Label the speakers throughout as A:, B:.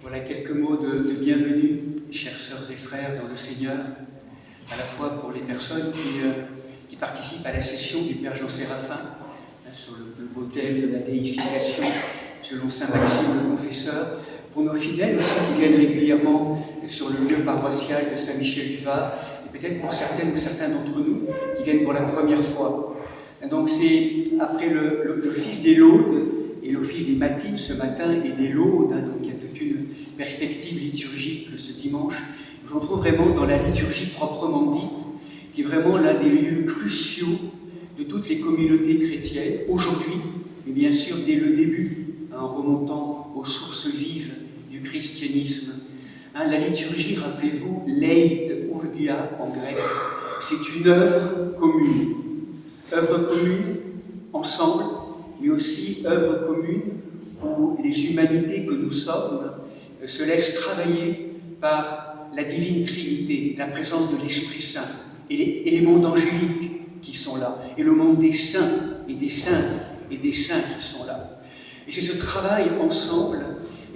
A: Voilà quelques mots de bienvenue, chères sœurs et frères dans le Seigneur, à la fois pour les personnes qui participent à la session du Père Jean Séraphin, sur le beau thème de la déification selon Saint Maxime le Confesseur, pour nos fidèles aussi qui viennent régulièrement sur le lieu paroissial de Saint-Michel-du-Var, et peut-être pour certaines ou certains d'entre nous qui viennent pour la première fois. Et donc c'est après l'office des laudes et l'office des matines ce matin et des laudes, donc il y a toute une perspective liturgique ce dimanche. Je me retrouve vraiment dans la liturgie proprement dite, qui est vraiment l'un des lieux cruciaux de toutes les communautés chrétiennes, aujourd'hui, et bien sûr dès le début, en remontant aux sources vives du christianisme. La liturgie, rappelez-vous, leit urgia en grec, c'est une œuvre commune. Œuvre commune, ensemble, mais aussi œuvre commune où les humanités que nous sommes se laissent travailler par la divine Trinité, la présence de l'Esprit Saint et les mondes angéliques qui sont là, et le monde des saints et des saintes et des saints qui sont là. Et c'est ce travail ensemble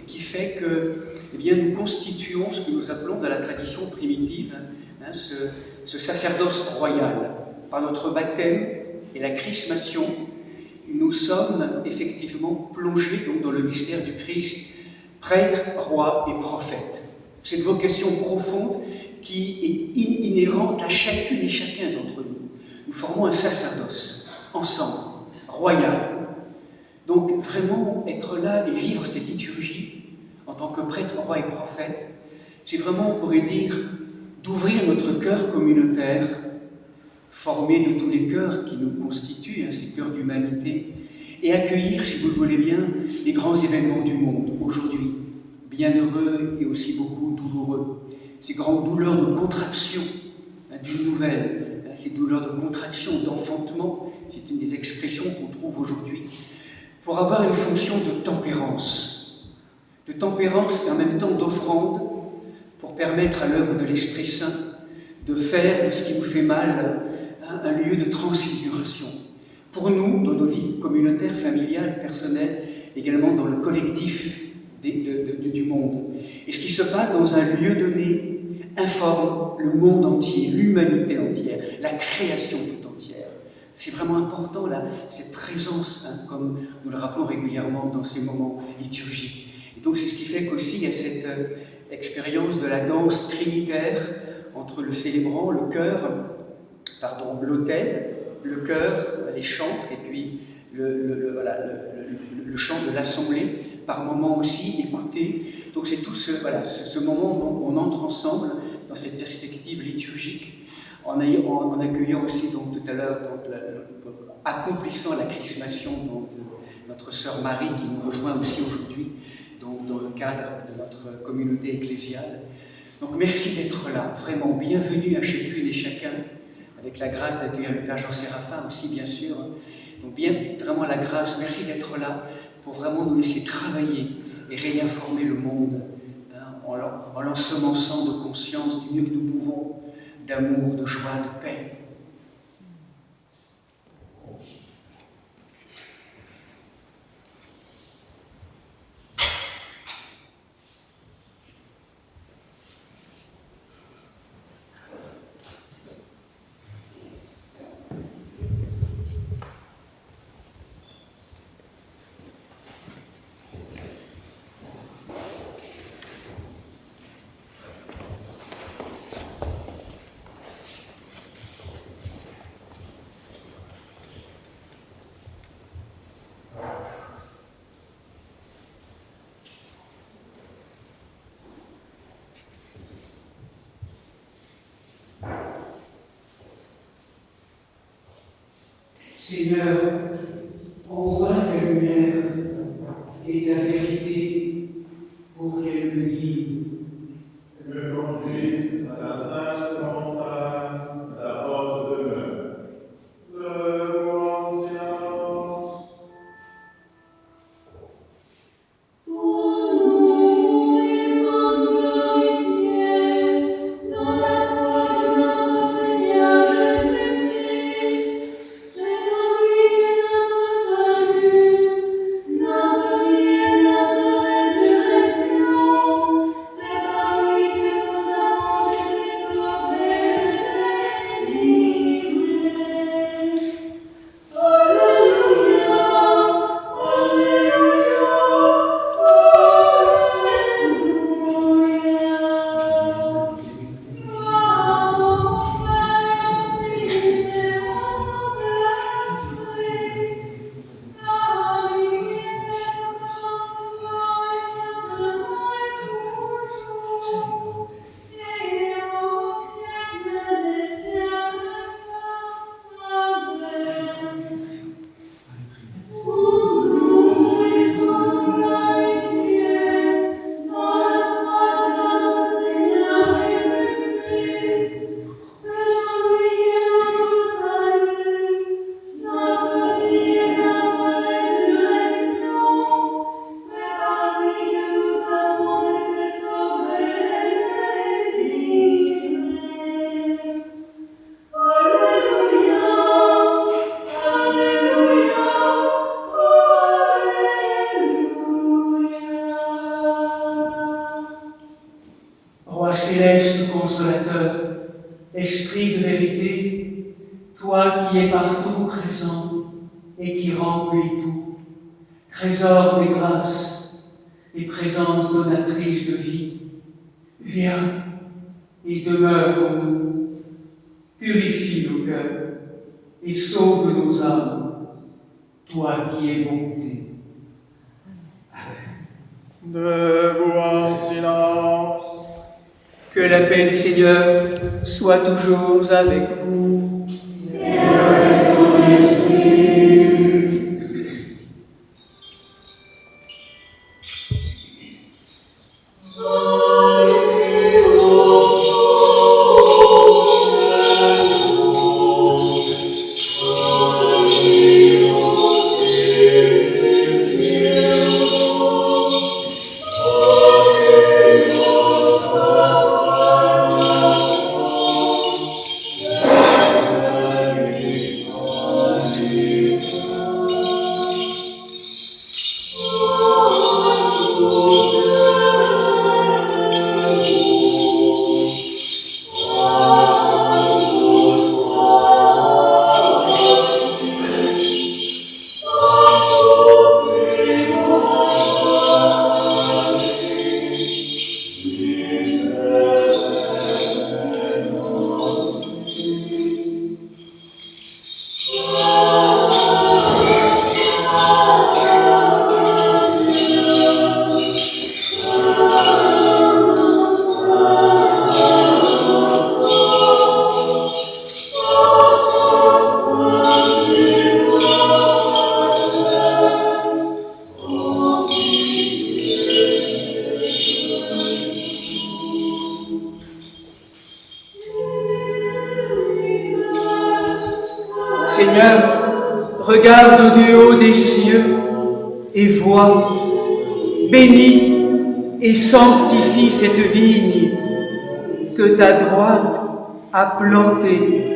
A: qui fait que nous constituons ce que nous appelons dans la tradition primitive ce sacerdoce royal. Par notre baptême et la chrismation, nous sommes effectivement plongés donc, dans le mystère du Christ, prêtre, roi et prophète. Cette vocation profonde qui est inhérente à chacune et chacun d'entre nous. Nous formons un sacerdoce, ensemble, royal. Donc vraiment être là et vivre cette liturgie en tant que prêtre, roi et prophète, c'est vraiment, on pourrait dire, d'ouvrir notre cœur communautaire, formé de tous les cœurs qui nous constituent, ces cœurs d'humanité, et accueillir, si vous le voulez bien, les grands événements du monde aujourd'hui, bienheureux et aussi beaucoup douloureux. Ces grandes douleurs de contraction d'une nouvelle, ces douleurs de contraction, d'enfantement, c'est une des expressions qu'on trouve aujourd'hui, pour avoir une fonction de tempérance et en même temps d'offrande, pour permettre à l'œuvre de l'Esprit Saint de faire de ce qui nous fait mal un lieu de transfiguration. Pour nous, dans nos vies communautaires, familiales, personnelles, également dans le collectif du monde. Et ce qui se passe dans un lieu donné informe le monde entier, l'humanité entière, la création tout entière. C'est vraiment important, là, cette présence, comme nous le rappelons régulièrement dans ces moments liturgiques. Et donc c'est ce qui fait qu'aussi il y a cette expérience de la danse trinitaire entre le célébrant, le chœur, l'autel, le chœur, les chantres, et puis le chant de l'assemblée, par moments aussi écouté. Donc c'est tout ce moment où on entre ensemble dans cette perspective liturgique, en accueillant aussi donc, tout à l'heure, accomplissant la chrismation de notre sœur Marie, qui nous rejoint aussi aujourd'hui dans le cadre de notre communauté ecclésiale. Donc merci d'être là, vraiment bienvenue à chacune et chacun, avec la grâce d'accueillir le Père Jean Séraphin aussi, bien sûr. Donc vraiment la grâce, merci d'être là pour vraiment nous laisser travailler et réinformer le monde en l'ensemençant de conscience du mieux que nous pouvons, d'amour, de joie, de paix. Seigneur, envoie ta lumière et ta vérité pour qu'elle me guide.
B: Me conduise à la sainte montagne, ta porte demeure. Le conscience.
C: Seigneur Jésus-Christ, c'est en lui que céleste consolateur, esprit de vérité, toi qui es partout présent et qui remplis tout, trésor des grâces et présence donatrice de vie, viens et demeure en nous, purifie nos cœurs et sauve nos âmes, toi qui es bonté.
B: Debout en silence.
A: Que la paix du Seigneur soit toujours avec vous.
D: Et avec ton esprit.
A: Seigneur, regarde du haut des cieux et vois, bénis et sanctifie cette vigne que ta droite a plantée.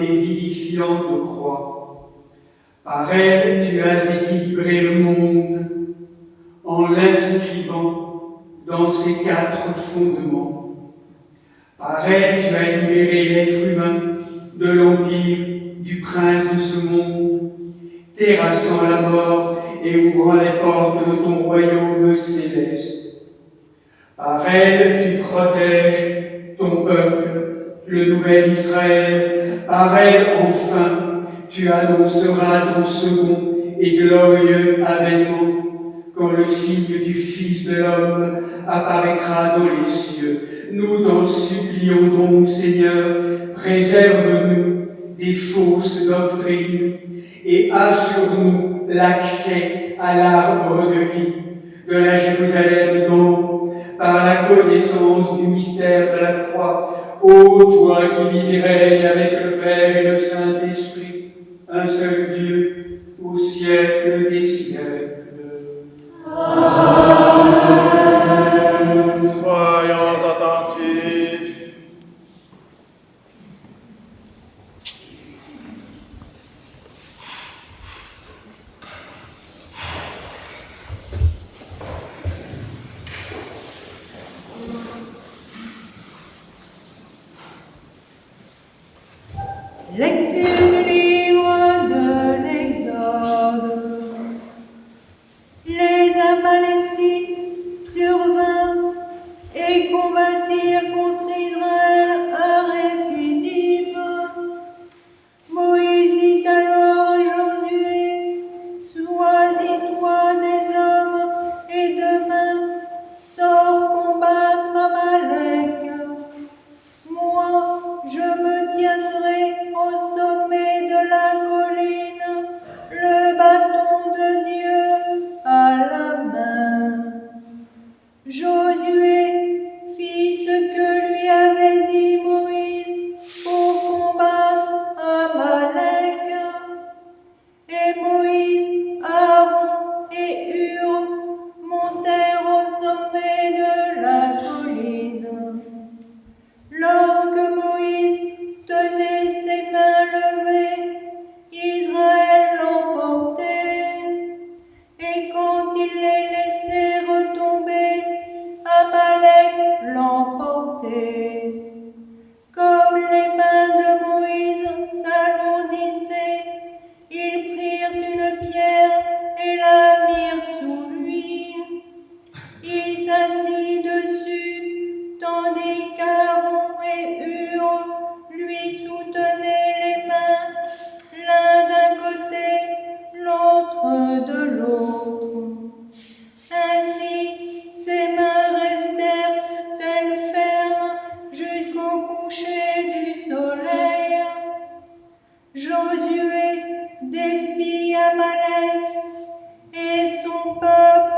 C: et vivifiante croix. Par elle, tu as équilibré le monde en l'inscrivant dans ses 4 fondements. Par elle, tu as libéré l'être humain de l'empire du prince de ce monde, terrassant la mort et ouvrant les portes de ton royaume céleste. Par elle, tu protèges ton peuple, le nouvel Israël. Par elle, enfin, tu annonceras ton second et glorieux avènement, quand le signe du Fils de l'homme apparaîtra dans les cieux. Nous t'en supplions donc, Seigneur, préserve-nous des fausses doctrines et assure-nous l'accès à l'arbre de vie de la Jérusalem dont, par la connaissance du mystère de la croix, ô toi qui vis et règnes avec le Père et le Saint-Esprit, un seul Dieu, au siècle des siècles.
B: Amen. Soyons attentifs.
E: Lecture du livre de l'Exode. Les Amalécites survinrent et combattirent contre Israël à Réphidim. Moïse dit alors à Josué, choisis-toi des hommes et demain sors combattre Amalek. Moi, je me tiendrai au sommet de la colline, le bâton de Dieu à la main. Josué fit ce que lui avait dit Moïse pour combattre Amalek. Et Moïse, Aaron et Hur montèrent au sommet de la colline. Lorsque Moïse tenait ses mains levées, Israël l'emportait, et quand il les laissait retomber, Amalek l'emportait. Comme les mains de Moïse s'alourdissaient, ils prirent une pierre et la mirent sous lui. Il s'assit dessus, tandis qu'Aaron et Hur lui soutenaient les mains, l'un d'un côté, l'autre de l'autre. Ainsi, ses mains restèrent-elles fermes jusqu'au coucher du soleil. Josué défie Amalek et son peuple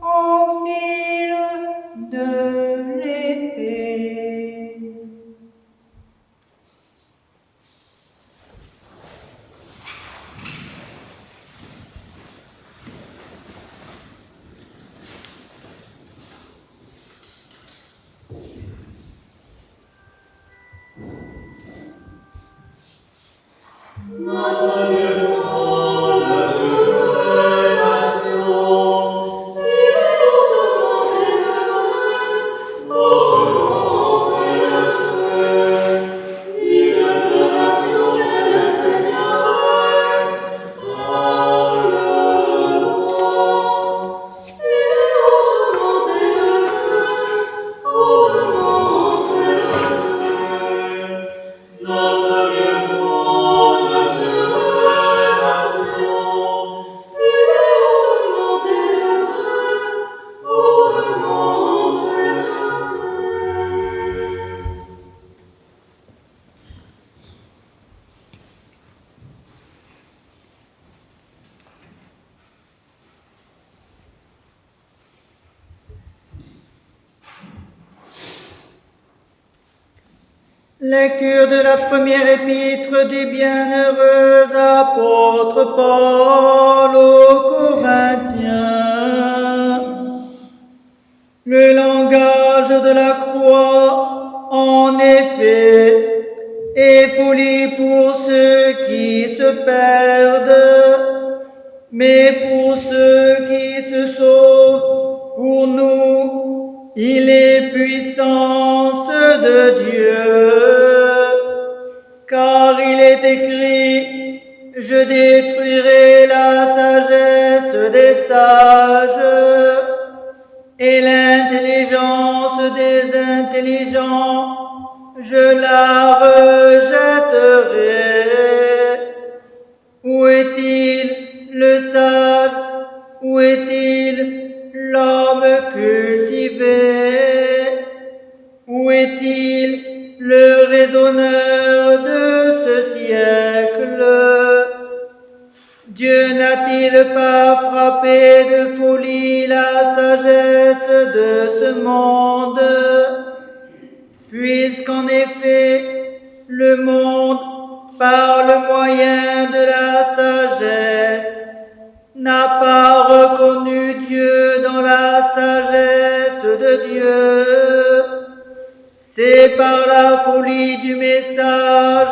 E: au fil de l'épée.
F: Lecture de la première épître du bienheureux apôtre Paul aux Corinthiens. Le langage de la croix, en effet, et folie pour ceux qui se perdent, mais pour ceux qui se sauvent, pour nous, il est puissance de Dieu. Car il est écrit, je détruirai la sagesse des sages et l'intelligence des intelligents, je la rejetterai. Où est-il le sage? Où est-il l'homme cultivé? Où est-il le raisonneur de ce siècle? Dieu n'a-t-il pas frappé de folie la sagesse de ce monde? Puisqu'en effet, le monde, par le moyen de la sagesse, n'a pas reconnu Dieu dans la sagesse de Dieu. C'est par la folie du message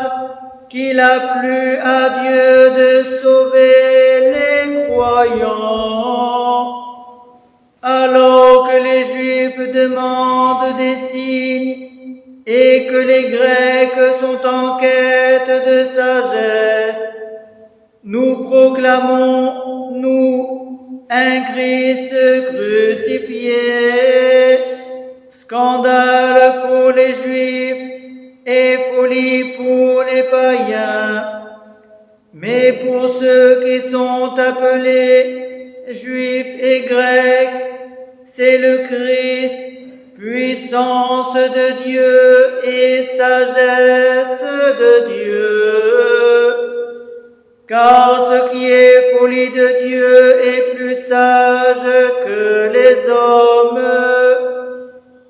F: qu'il a plu à Dieu de sauver les croyants. Alors que les Juifs demandent des signes et que les Grecs sont en quête de sagesse, nous proclamons, nous, un Christ crucifié, scandale pour les Juifs et folie pour les païens. Mais pour ceux qui sont appelés Juifs et Grecs, c'est le Christ, puissance de Dieu et sagesse de Dieu. Car ce qui est folie de Dieu est plus sage que les hommes,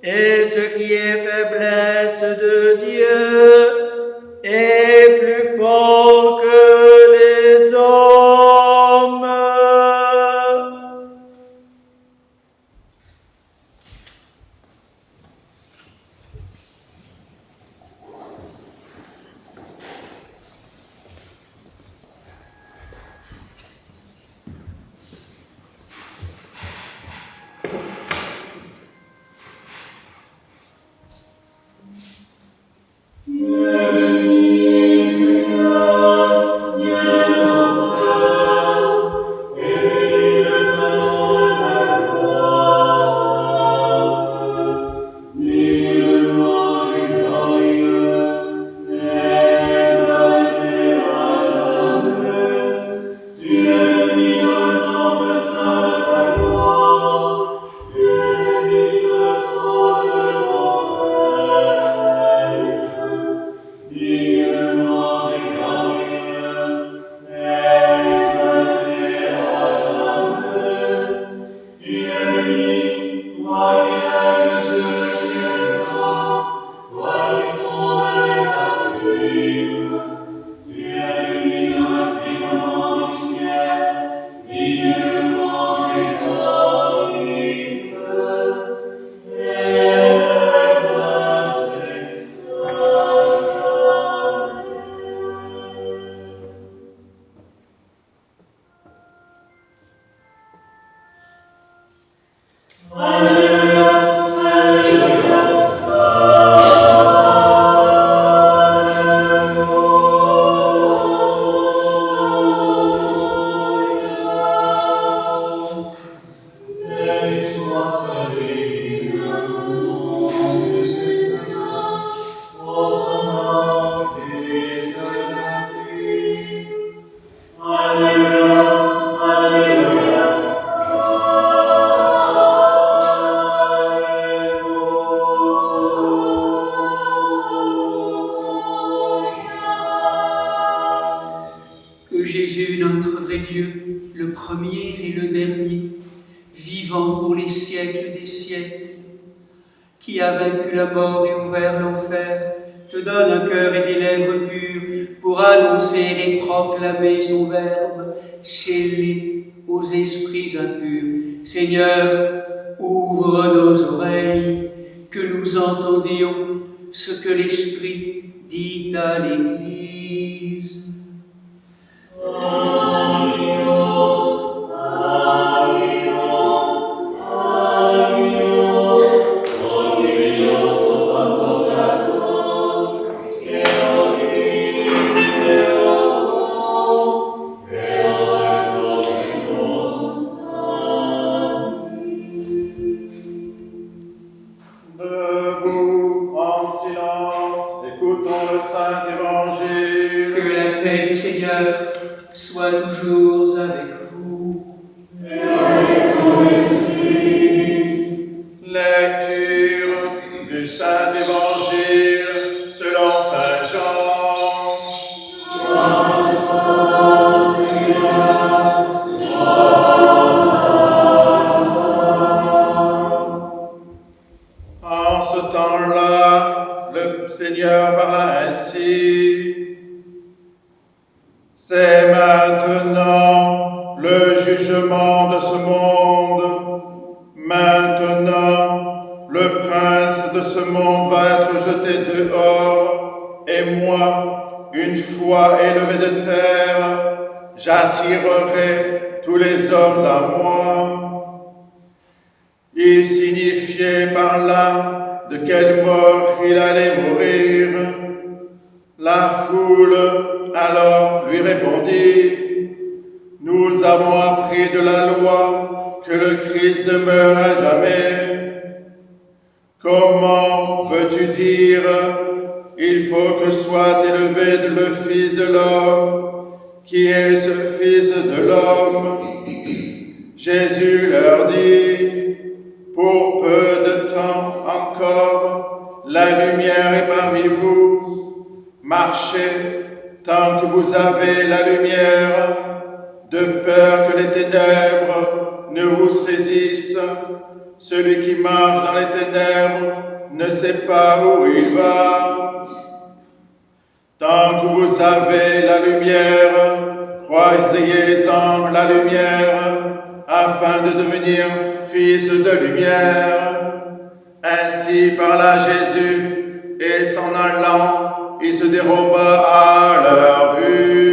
F: et ce qui est faiblesse de Dieu est plus fort que les hommes.
A: Jésus, notre vrai Dieu, le premier et le dernier, vivant pour les siècles des siècles, qui a vaincu la mort et ouvert l'enfer, te donne un cœur et des lèvres pures pour annoncer et proclamer son verbe, scellé aux esprits impurs. Seigneur, ouvre nos oreilles, que nous entendions ce que l'Esprit
C: dit à l'Église.
B: Debout, en silence, écoutons le Saint Évangile.
C: Que la paix du Seigneur soit toujours avec vous.
B: Lecture du Saint Évangile selon Saint Jean. En ce temps-là, le Seigneur parla ainsi. C'est maintenant le jugement de ce monde. Maintenant, le prince de ce monde va être jeté dehors, et moi, une fois élevé de terre, j'attirerai tous les hommes à moi. Il signifiait par là de quelle mort il allait mourir. La foule alors lui répondit: Nous avons appris de la loi que le Christ demeure à jamais. Comment peux-tu dire: Il faut que soit élevé le Fils de l'homme? Qui est ce Fils de l'homme? Jésus leur dit: Pour peu de temps encore, la lumière est parmi vous. Marchez tant que vous avez la lumière, de peur que les ténèbres ne vous saisissent. Celui qui marche dans les ténèbres ne sait pas où il va. Tant que vous avez la lumière, croyez-en la lumière, afin de devenir fils de lumière. Ainsi parla Jésus, et s'en allant, il se déroba à leur vue.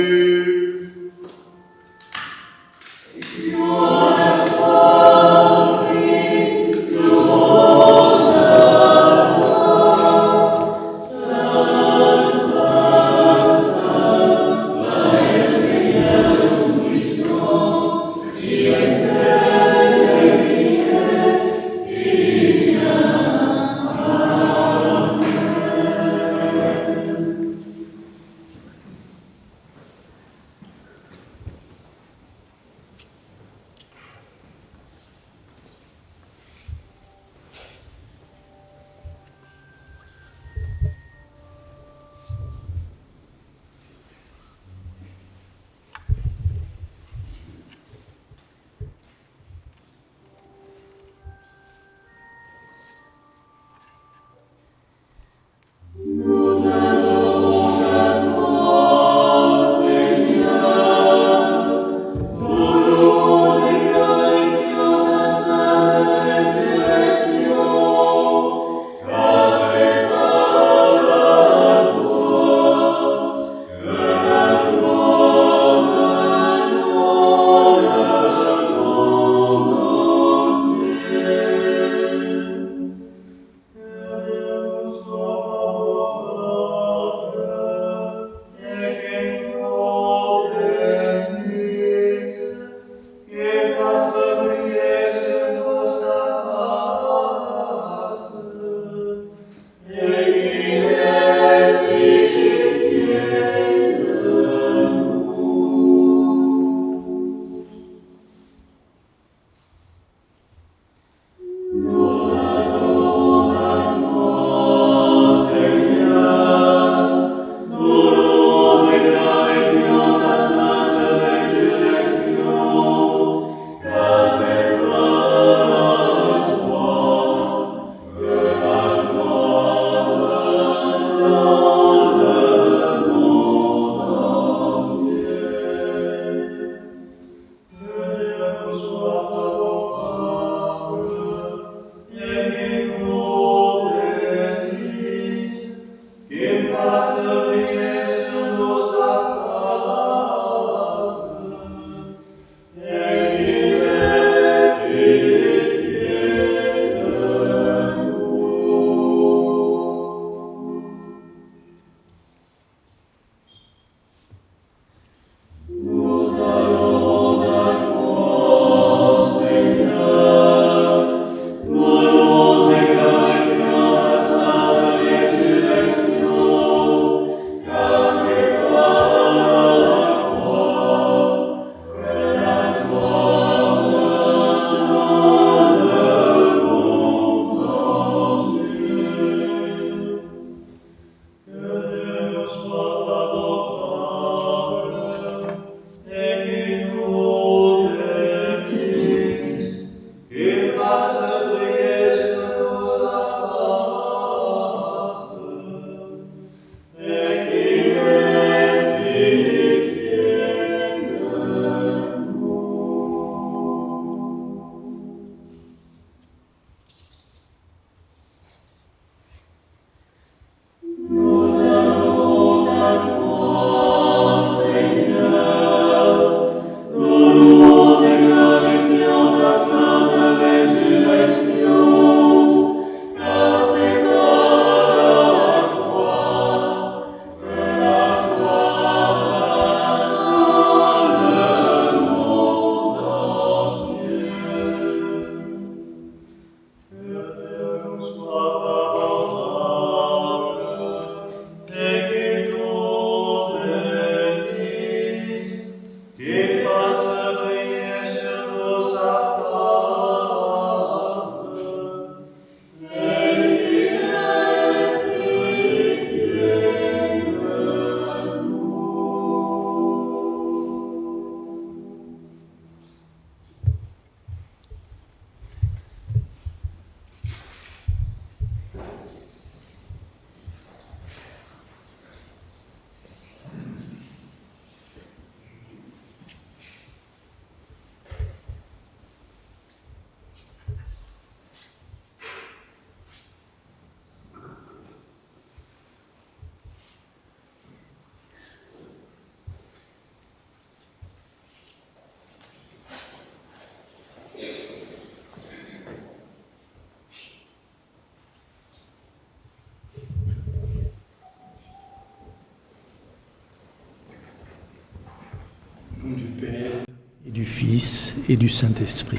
G: Au nom du Père, et du Fils, et du Saint-Esprit.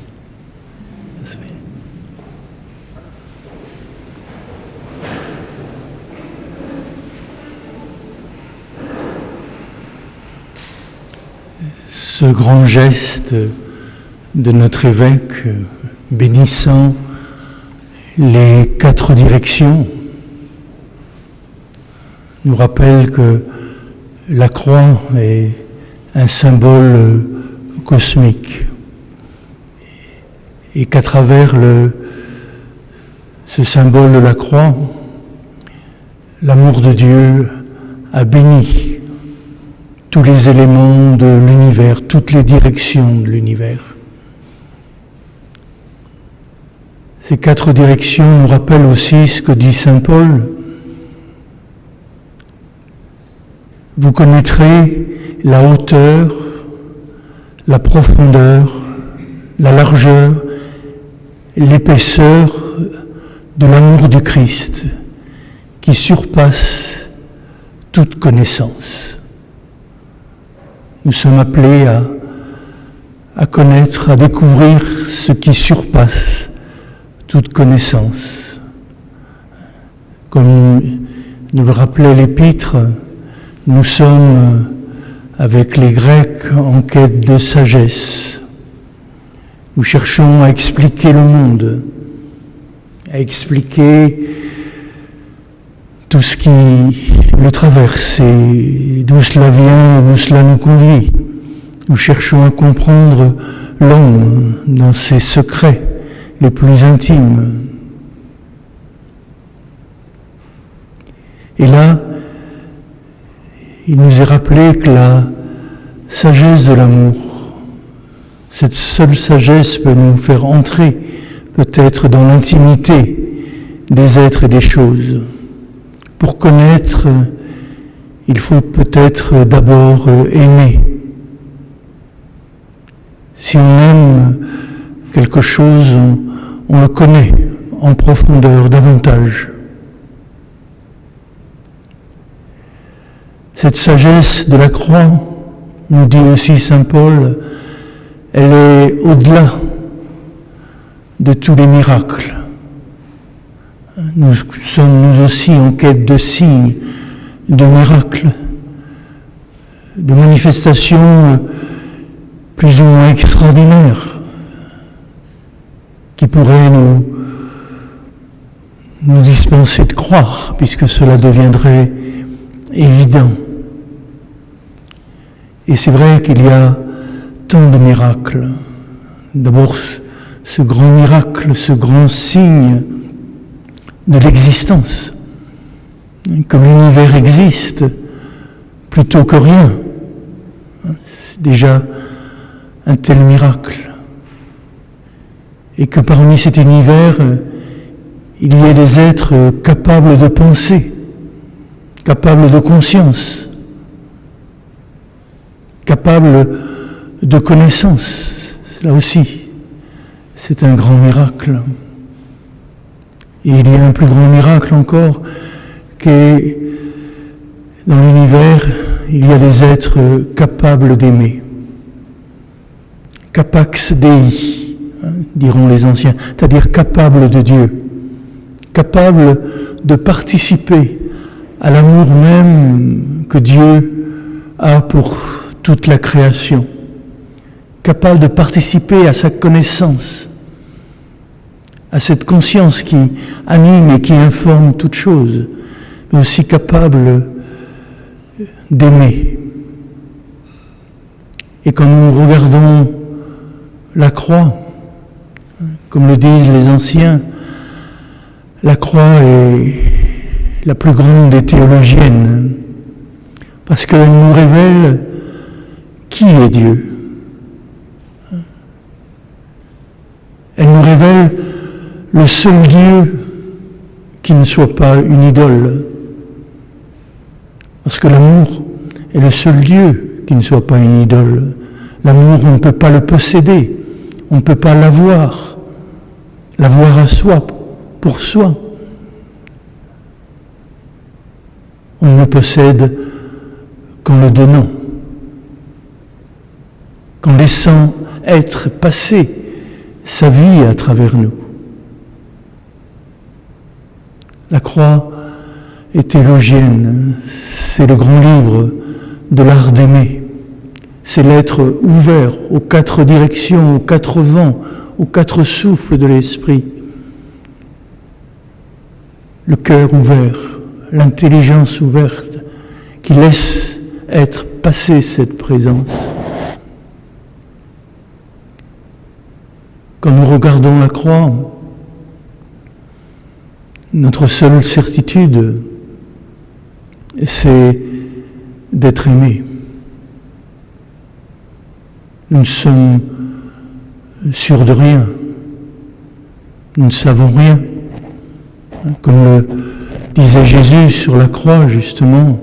G: Ce grand geste de notre évêque bénissant les 4 directions nous rappelle que la croix est un symbole cosmique et qu'à travers ce symbole de la croix, l'amour de Dieu a béni tous les éléments de l'univers, toutes les directions de l'univers. Ces 4 directions nous rappellent aussi ce que dit saint Paul. Vous connaîtrez la hauteur, la profondeur, la largeur, l'épaisseur de l'amour du Christ qui surpasse toute connaissance. Nous sommes appelés à connaître, à découvrir ce qui surpasse toute connaissance. Comme nous le rappelait l'Épître, nous sommes, avec les Grecs, en quête de sagesse. Nous cherchons à expliquer le monde, à expliquer tout ce qui le traverse et d'où cela vient, où cela nous conduit. Nous cherchons à comprendre l'homme dans ses secrets les plus intimes. Et là, il nous est rappelé que la sagesse de l'amour, cette seule sagesse peut nous faire entrer peut-être dans l'intimité des êtres et des choses. Pour connaître, il faut peut-être d'abord aimer. Si on aime quelque chose, on le connaît en profondeur davantage. Cette sagesse de la croix, nous dit aussi saint Paul, elle est au-delà de tous les miracles. Nous sommes nous aussi en quête de signes, de miracles, de manifestations plus ou moins extraordinaires qui pourraient nous dispenser de croire, puisque cela deviendrait évident. Et c'est vrai qu'il y a tant de miracles. D'abord, ce grand miracle, ce grand signe de l'existence, que l'univers existe plutôt que rien. C'est déjà un tel miracle. Et que parmi cet univers, il y ait des êtres capables de penser, capables de conscience, capables de connaissance. Là aussi, c'est un grand miracle. Et il y a un plus grand miracle encore, que dans l'univers, il y a des êtres capables d'aimer. Capax Dei, diront les anciens, c'est-à-dire capables de Dieu, capables de participer à l'amour même que Dieu a pour toute la création, capables de participer à sa connaissance, à cette conscience qui anime et qui informe toute chose, mais aussi capables d'aimer. Et quand nous regardons la croix, comme le disent les anciens, la croix est la plus grande des théologiennes, parce qu'elle nous révèle qui est Dieu. Elle nous révèle le seul Dieu qui ne soit pas une idole. Parce que l'amour est le seul Dieu qui ne soit pas une idole. L'amour, on ne peut pas le posséder, on ne peut pas l'avoir à soi, pour soi. On ne le possède qu'en le donnant. qu'en laissant être passer sa vie à travers nous. La croix est élogienne, c'est le grand livre de l'art d'aimer. C'est l'être ouvert aux 4 directions, aux 4 vents, aux 4 souffles de l'esprit. Le cœur ouvert, l'intelligence ouverte, qui laisse être passer cette présence. Quand nous regardons la croix, notre seule certitude, c'est d'être aimé. Nous ne sommes sûrs de rien. Nous ne savons rien. Comme le disait Jésus sur la croix, justement,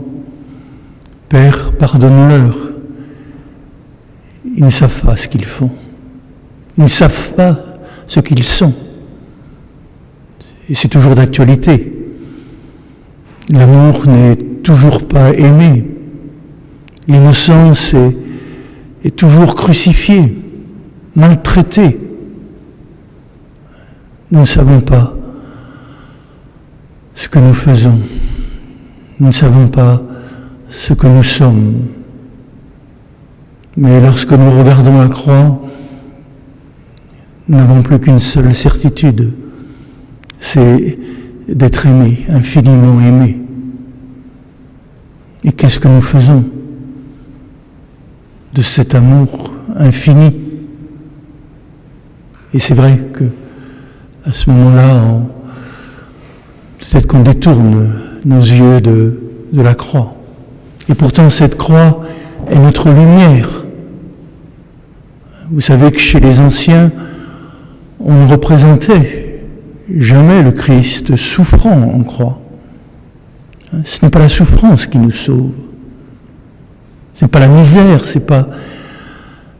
G: « Père, pardonne-leur. Ils ne savent pas ce qu'ils font. Ils ne savent pas ce qu'ils sont. » Et c'est toujours d'actualité. L'amour n'est toujours pas aimé. L'innocence est toujours crucifiée, maltraitée. Nous ne savons pas ce que nous faisons. Nous ne savons pas ce que nous sommes. Mais lorsque nous regardons la croix, nous n'avons plus qu'une seule certitude, c'est d'être aimé, infiniment aimé. Et qu'est-ce que nous faisons de cet amour infini? Et c'est vrai que à ce moment-là, peut-être qu'on détourne nos yeux de la croix. Et pourtant, cette croix est notre lumière. Vous savez que chez les anciens, on ne représentait jamais le Christ souffrant en croix. Ce n'est pas la souffrance qui nous sauve. Ce n'est pas la misère, ce n'est pas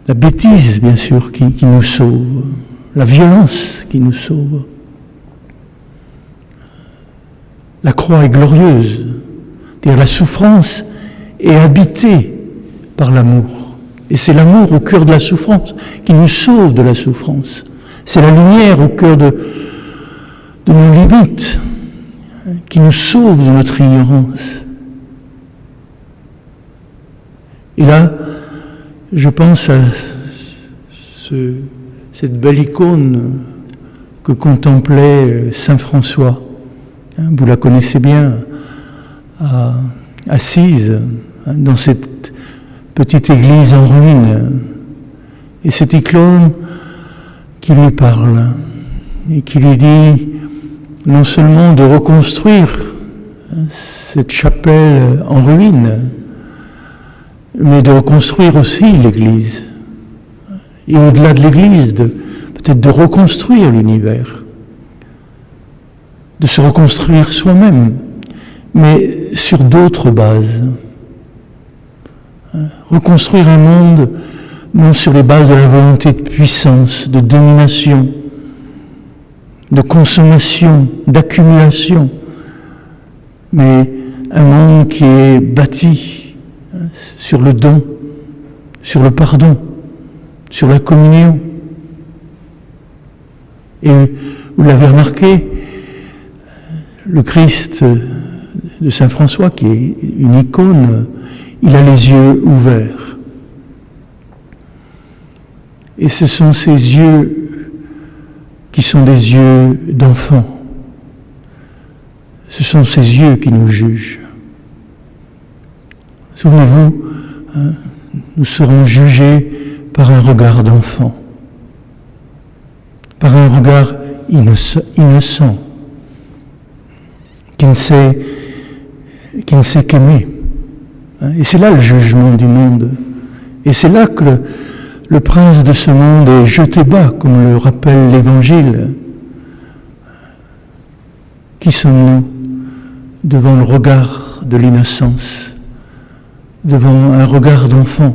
G: la bêtise, bien sûr, qui nous sauve. La violence qui nous sauve. La croix est glorieuse. C'est-à-dire la souffrance est habitée par l'amour. Et c'est l'amour au cœur de la souffrance qui nous sauve de la souffrance. C'est la lumière au cœur de nos limites qui nous sauve de notre ignorance. Et là, je pense à cette belle icône que contemplait saint François. Vous la connaissez bien, à Assise, dans cette petite église en ruine. Et cette icône qui lui parle et qui lui dit non seulement de reconstruire cette chapelle en ruine, mais de reconstruire aussi l'église. Et au-delà de l'église, peut-être de reconstruire l'univers, de se reconstruire soi-même, mais sur d'autres bases. Reconstruire un monde non sur les bases de la volonté de puissance, de domination, de consommation, d'accumulation, mais un monde qui est bâti sur le don, sur le pardon, sur la communion. Et vous l'avez remarqué, le Christ de saint François, qui est une icône, il a les yeux ouverts. Et ce sont ces yeux qui sont des yeux d'enfant. Ce sont ces yeux qui nous jugent. Souvenez-vous, nous serons jugés par un regard d'enfant, par un regard innocent, qui ne sait qu'aimer. Et c'est là le jugement du monde. Et c'est là que le prince de ce monde est jeté bas, comme le rappelle l'Évangile. Qui sommes-nous devant le regard de l'innocence, devant un regard d'enfant?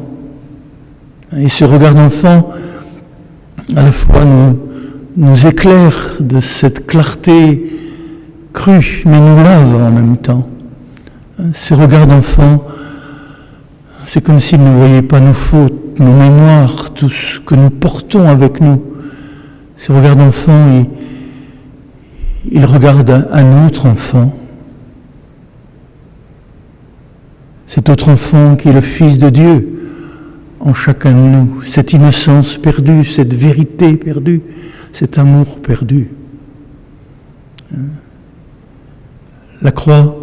G: Et ce regard d'enfant, à la fois nous éclaire de cette clarté crue, mais nous lave en même temps. Ce regard d'enfant C'est comme s'il ne voyait pas nos fautes, nos mémoires, tout ce que nous portons avec nous. Ce regard d'enfant, il regarde un autre enfant. Cet autre enfant qui est le Fils de Dieu en chacun de nous. Cette innocence perdue, cette vérité perdue, cet amour perdu. La croix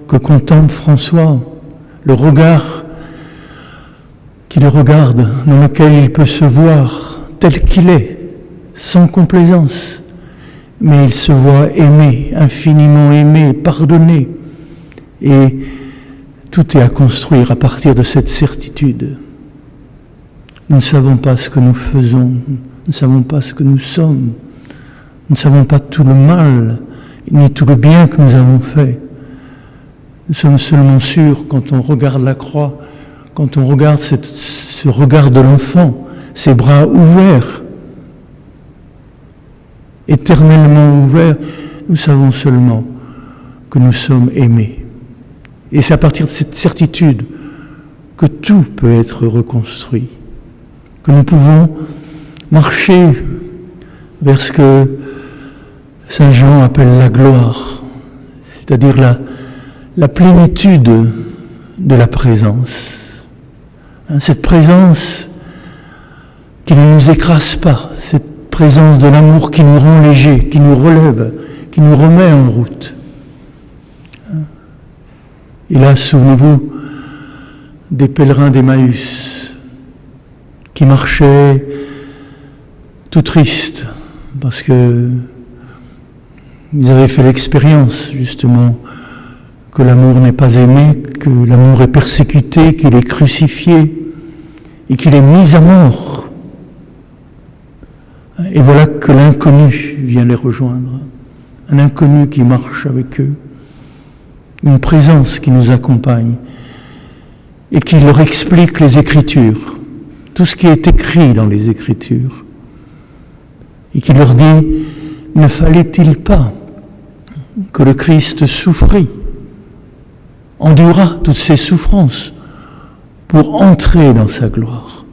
G: que contemple François, le regard qui le regarde, dans lequel il peut se voir tel qu'il est, sans complaisance, mais il se voit aimé, infiniment aimé, pardonné. Et tout est à construire à partir de cette certitude. Nous ne savons pas ce que nous faisons, nous ne savons pas ce que nous sommes, nous ne savons pas tout le mal, ni tout le bien que nous avons fait. Nous sommes seulement sûrs, quand on regarde la croix, quand on regarde ce regard de l'enfant, ses bras ouverts, éternellement ouverts, nous savons seulement que nous sommes aimés. Et c'est à partir de cette certitude que tout peut être reconstruit, que nous pouvons marcher vers ce que Saint Jean appelle la gloire, c'est-à-dire la plénitude de la présence. Cette présence qui ne nous écrase pas, cette présence de l'amour qui nous rend légers, qui nous relève, qui nous remet en route. Et là, souvenez-vous des pèlerins d'Emmaüs qui marchaient tout tristes parce que ils avaient fait l'expérience, justement, que l'amour n'est pas aimé, que l'amour est persécuté, qu'il est crucifié et qu'il est mis à mort. Et voilà que l'inconnu vient les rejoindre, un inconnu qui marche avec eux, une présence qui nous accompagne et qui leur explique les Écritures, tout ce qui est écrit dans les Écritures, et qui leur dit: ne fallait-il pas que le Christ souffrit, endura toutes ces souffrances pour entrer dans sa gloire?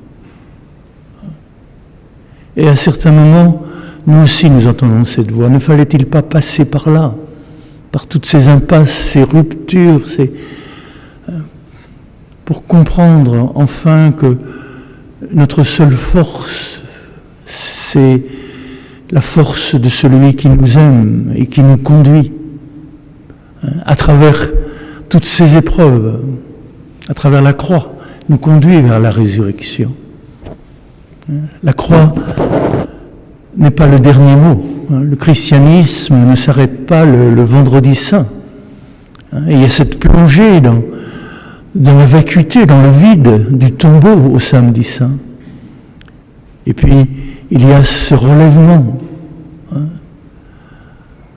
G: Et à certains moments, nous aussi nous entendons cette voix. Ne fallait-il pas passer par là, par toutes ces impasses, ces ruptures, pour comprendre enfin que notre seule force, c'est la force de celui qui nous aime et qui nous conduit à travers toutes ces épreuves, à travers la croix, nous conduit vers la résurrection. La croix n'est pas le dernier mot. Le christianisme ne s'arrête pas le vendredi saint. Et il y a cette plongée dans la vacuité, dans le vide du tombeau au samedi saint. Et puis, il y a ce relèvement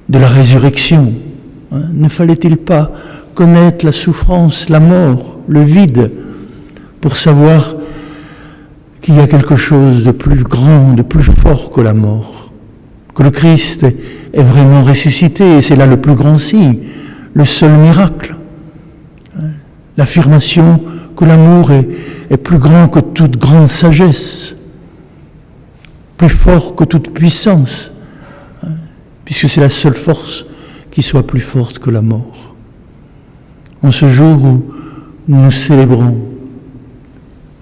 G: de la résurrection. Ne fallait-il pas connaître la souffrance, la mort, le vide, pour savoir qu'il y a quelque chose de plus grand, de plus fort que la mort, que le Christ est vraiment ressuscité, et c'est là le plus grand signe, le seul miracle, l'affirmation que l'amour est plus grand que toute grande sagesse, plus fort que toute puissance, puisque c'est la seule force qui soit plus forte que la mort. En ce jour où nous célébrons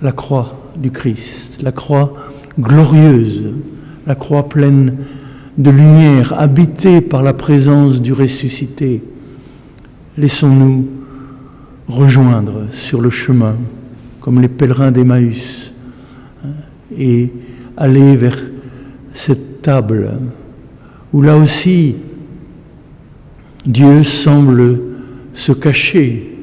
G: la croix du Christ, la croix glorieuse, la croix pleine de lumière, habitée par la présence du ressuscité, laissons-nous rejoindre sur le chemin, comme les pèlerins d'Emmaüs, et aller vers cette table où là aussi Dieu semble se cacher.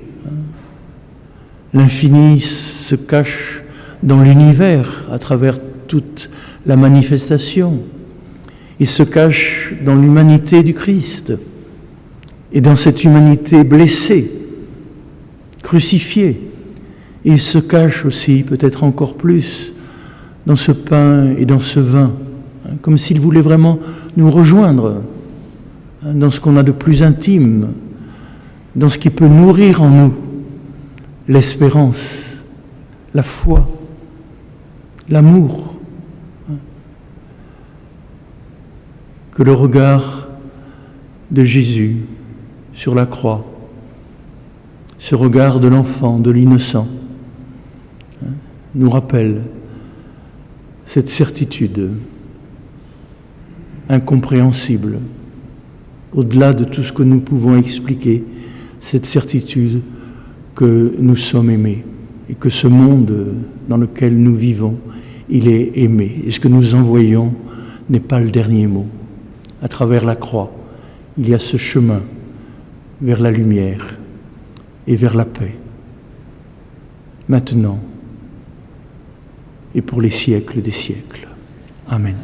G: L'infini se cache dans l'univers à travers toute la manifestation. Il se cache dans l'humanité du Christ et dans cette humanité blessée, crucifiée. Il se cache aussi, peut-être encore plus, dans ce pain et dans ce vin, comme s'il voulait vraiment nous rejoindre dans ce qu'on a de plus intime, dans ce qui peut nourrir en nous l'espérance la foi, l'amour. Que le regard de Jésus sur la croix, ce regard de l'enfant, de l'innocent, nous rappelle cette certitude incompréhensible, au-delà de tout ce que nous pouvons expliquer, cette certitude que nous sommes aimés et que ce monde dans lequel nous vivons, il est aimé. Et ce que nous envoyons n'est pas le dernier mot. À travers la croix, il y a ce chemin vers la lumière et vers la paix. Maintenant et pour les siècles des siècles. Amen.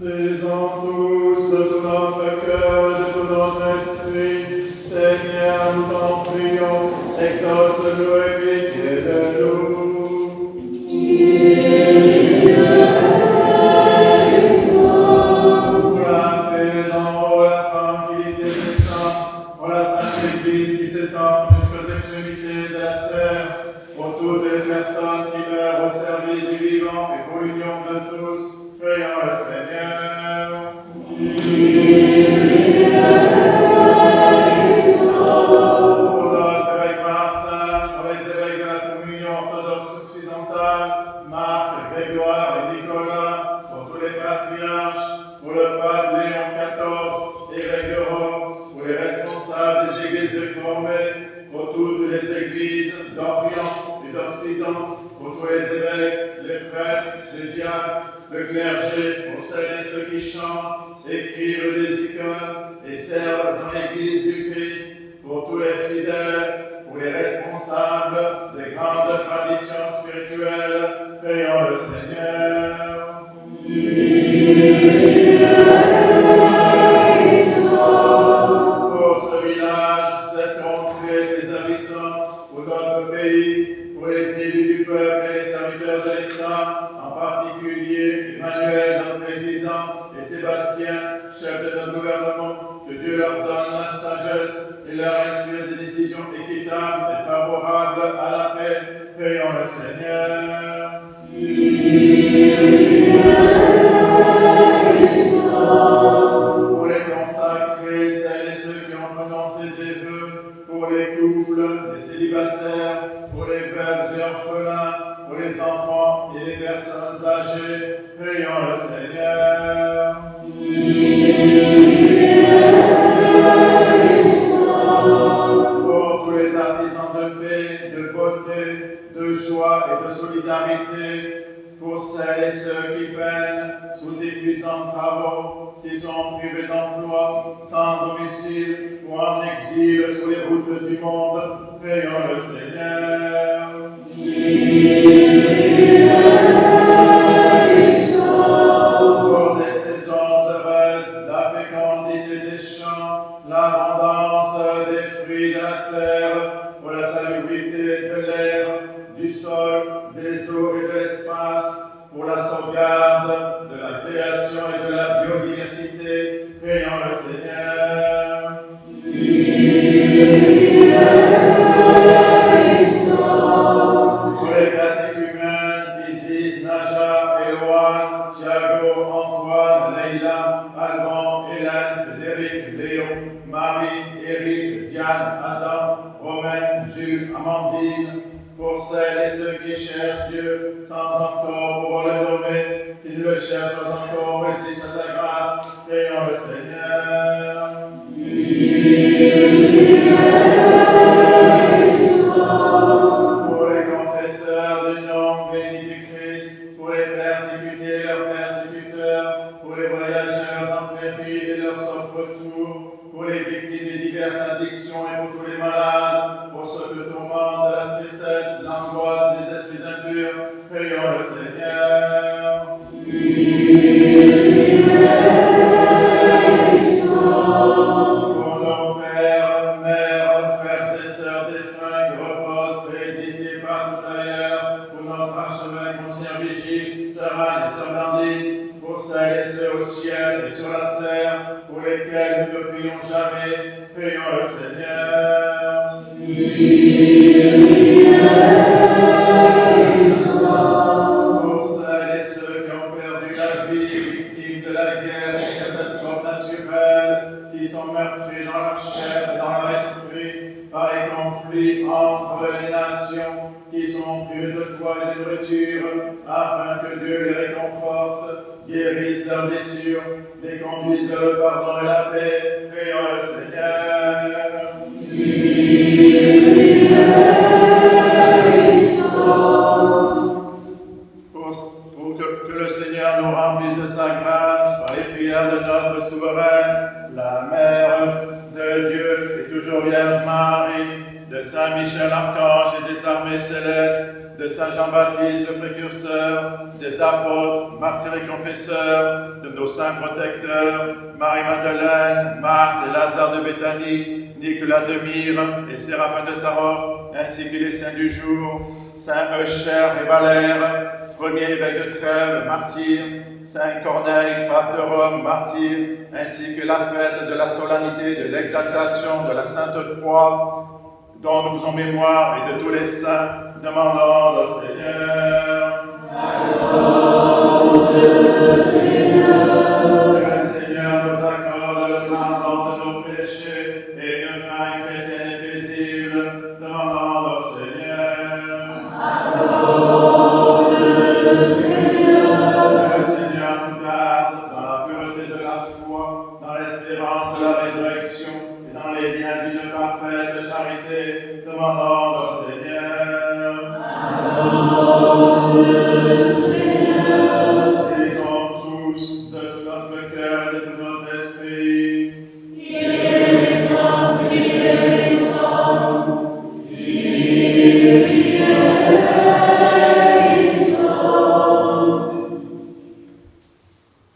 B: Lisons tous de tout notre cœur et de tout notre esprit. Seigneur, nous t'en prions, exauce-nous et pitié de nous. Pour la paix, l'amour, la tranquillité des temps, pour la sainte Église qui s'étend jusqu'aux extrémités de la terre, pour toutes les personnes qui meurent au service du vivant et pour l'union de tous. Prions le Seigneur. Pour notre évêque Martin, pour les évêques de la communion orthodoxe occidentale, Marc, Grégoire et Nicolas, pour tous les patriarches, pour le pape Léon XIV, évêque de Rome, pour les responsables des églises réformées, pour toutes les églises d'Orient et d'Occident, pour tous les évêques, les prêtres, les diacres, le clergé, pour celles et ceux qui chantent, écrivent des icônes et servent dans l'Église du Christ, pour tous les fidèles, pour les responsables des grandes traditions spirituelles, prions le Seigneur. Pour ce village, cette contrée, ses habitants, pour notre pays, pour les élus du peuple et les serviteurs de l'État, en particulier Emmanuel, notre président, et Sébastien, chef de notre gouvernement, que Dieu leur donne la sagesse et leur inspire des décisions équitables et favorables à la paix. Prions le Seigneur. Pour les consacrés, celles et ceux qui ont prononcé des vœux, pour les couples, les célibataires, pour les veuves et orphelins, pour les enfants et les personnes âgées, prions le Seigneur. Pour tous les artisans de paix, de beauté, de joie et de solidarité, pour celles et ceux qui peinent sous d'épuisants travaux, qui sont privés d'emploi, sans domicile ou en exil sur les routes du monde, prions le Seigneur. Pour des saisons heureuses, la fécondité des champs, l'abondance des fruits de la terre, pour la salubrité de l'air, du sol, des eaux et de l'espace, pour la sauvegarde de la création et de la biodiversité, prions le Seigneur. Pour les catéchumènes, Isis, Naja, Éloane, Thiago, Antoine, Leïla, Alban, Hélène, Frédéric, Léon, Marie, Éric, Diane, Adam, Romain, Jules, Amandine, pour celles et ceux qui cherchent Dieu sans encore pouvoir le nommer, qui ne le cherchent pas encore, résistent à sa grâce, prions le Seigneur. Pour les confesseurs du nom béni du Christ, pour les persécutés et leurs persécuteurs, pour les voyageurs en péril et leurs sauf-retour, pour les victimes des diverses addictions et pour tous les malades, pour ceux que tourmentent la tristesse, l'angoisse, les Prions le Seigneur. Pour nos pères, mères, frères et sœurs défunts qui reposent, près d'ici et partout ailleurs, pour notre archevêque, Monseigneur Vigie, sœur Anne et sœur Blandine, pour celles et ceux au ciel et sur la terre, pour lesquels nous ne prions jamais, prions le Seigneur. Pour celles et ceux qui ont perdu la vie, victimes de la guerre, des catastrophes naturelles, qui sont meurtris dans leur chair et dans leur esprit, par les conflits entre les nations, qui sont privés de toit et de nourriture, afin que Dieu les réconforte, guérisse leurs blessures, les conduise vers le pardon et la paix. Prions le Seigneur. Pour que le Seigneur nous remplisse de sa grâce par les prières de notre souveraine, la Mère de Dieu et toujours Vierge Marie, de Saint Michel Archange et des armées célestes, de Saint Jean-Baptiste le précurseur, des apôtres, martyrs et confesseurs, de nos saints protecteurs, Marie-Madeleine, Marthe et Lazare de Béthanie, Nicolas de Myre et Séraphin de Sarov, ainsi que les saints du jour, Saint Eucher et Valère, premier évêque de Trèves, martyr, Saint Corneille, pape de Rome, martyr, ainsi que la fête de la solennité de l'exaltation de la Sainte Croix, dont nous faisons mémoire, et de tous les saints, demandons au Seigneur. Que le Seigneur nous accorde le pardon de nos péchés et une fin chrétienne et paisible. Demandons au Seigneur. Que le Seigneur nous garde dans la pureté de la foi, dans l'espérance de la résurrection et dans les liens d'une parfaite charité. Demandons au Seigneur. Disons tous de tout notre cœur et de tout notre esprit.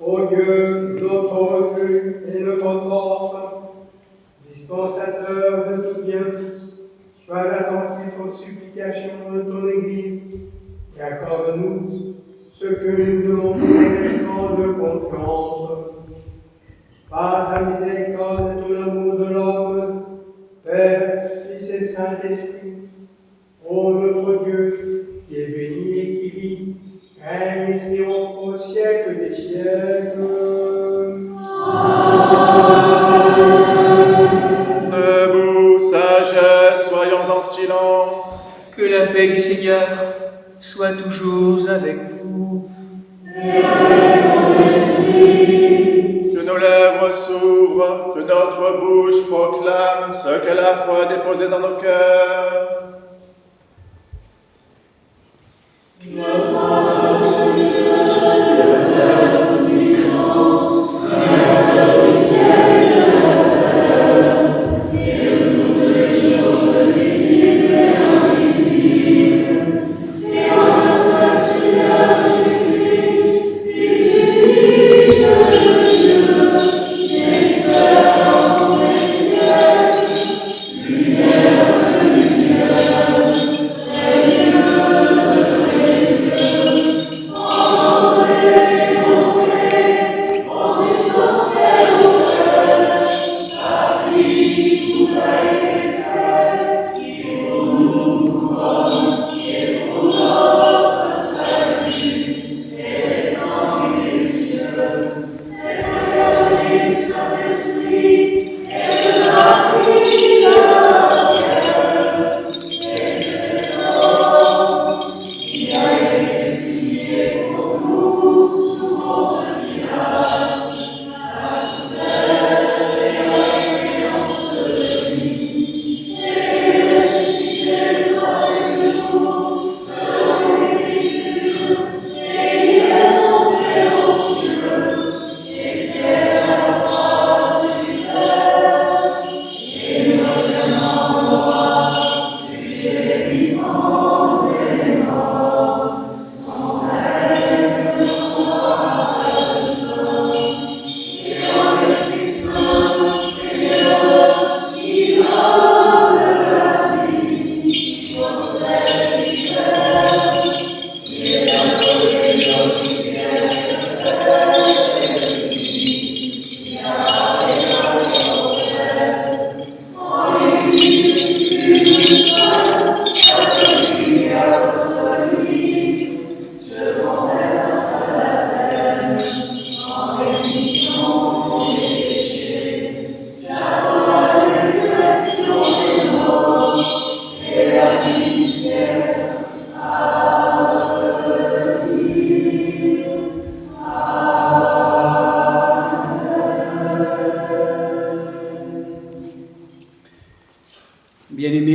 H: Ô Dieu, notre refuge et notre force, dispensateur de tout bien, sois attentif aux supplications de ton Église et accorde-nous ce que nous demandons avec de confiance. Par ta miséricorde et ton amour de l'homme, Père, Fils et Saint-Esprit, ô notre Dieu, qui est béni et qui vit, règne et triomphe au siècle des siècles.
B: Debout, sagesse, soyons en silence.
A: Que la paix du Seigneur soit toujours avec vous.
B: Que nos lèvres s'ouvrent, que notre bouche proclame ce que la foi a déposé dans nos cœurs.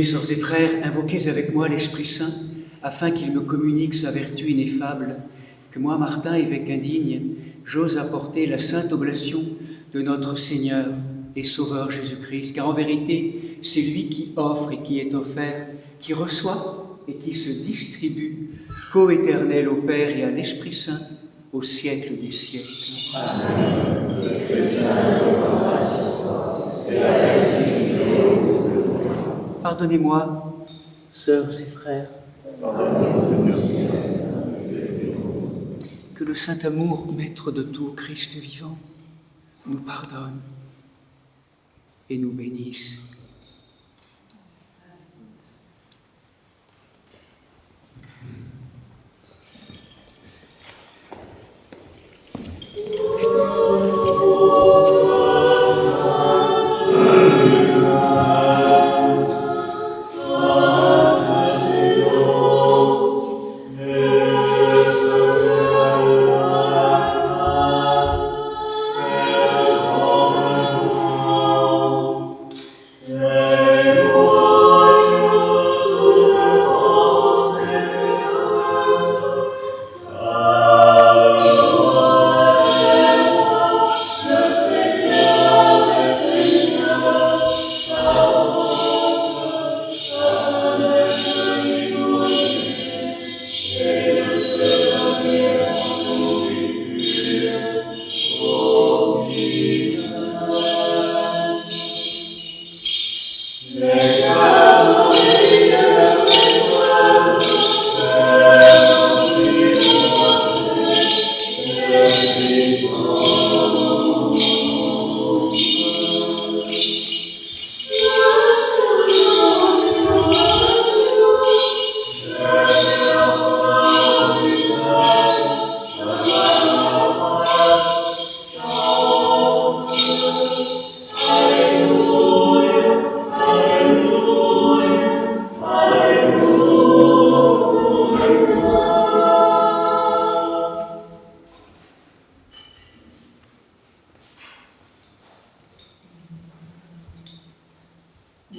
A: Bien-aimés sœurs et frères, invoquez avec moi l'Esprit Saint, afin qu'il me communique sa vertu ineffable, que moi, Martin, évêque indigne, j'ose apporter la sainte oblation de notre Seigneur et Sauveur Jésus-Christ, car en vérité, c'est lui qui offre et qui est offert, qui reçoit et qui se distribue, coéternel au Père et à l'Esprit Saint, au siècle des siècles. Amen. Pardonnez-moi, sœurs et frères, que le saint amour, maître de tout, Christ vivant, nous pardonne et nous bénisse.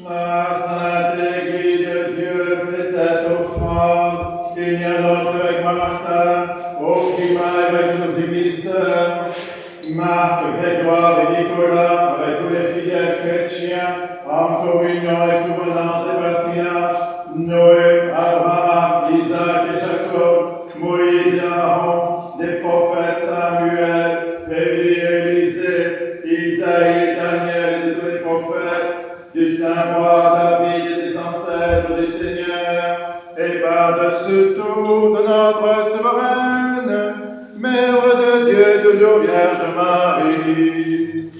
B: La Sainte Église de Dieu fait cette offrande, qu'il n'y a d'autre avec Martin, au climat avec nos émissaires, Marc, Grégoire et Nicolas, avec tous les fidèles chrétiens, en communion et souvenance des patriarches, Noé, Abraham, Isaac et Jacob, Moïse et Aaron, des prophètes Samuel, Élie et Élisée, Isaïe, Daniel et de tous les prophètes, du Saint-Roi David et des ancêtres du Seigneur, et par-dessus tout de notre souveraine, Mère de Dieu, toujours Vierge Marie.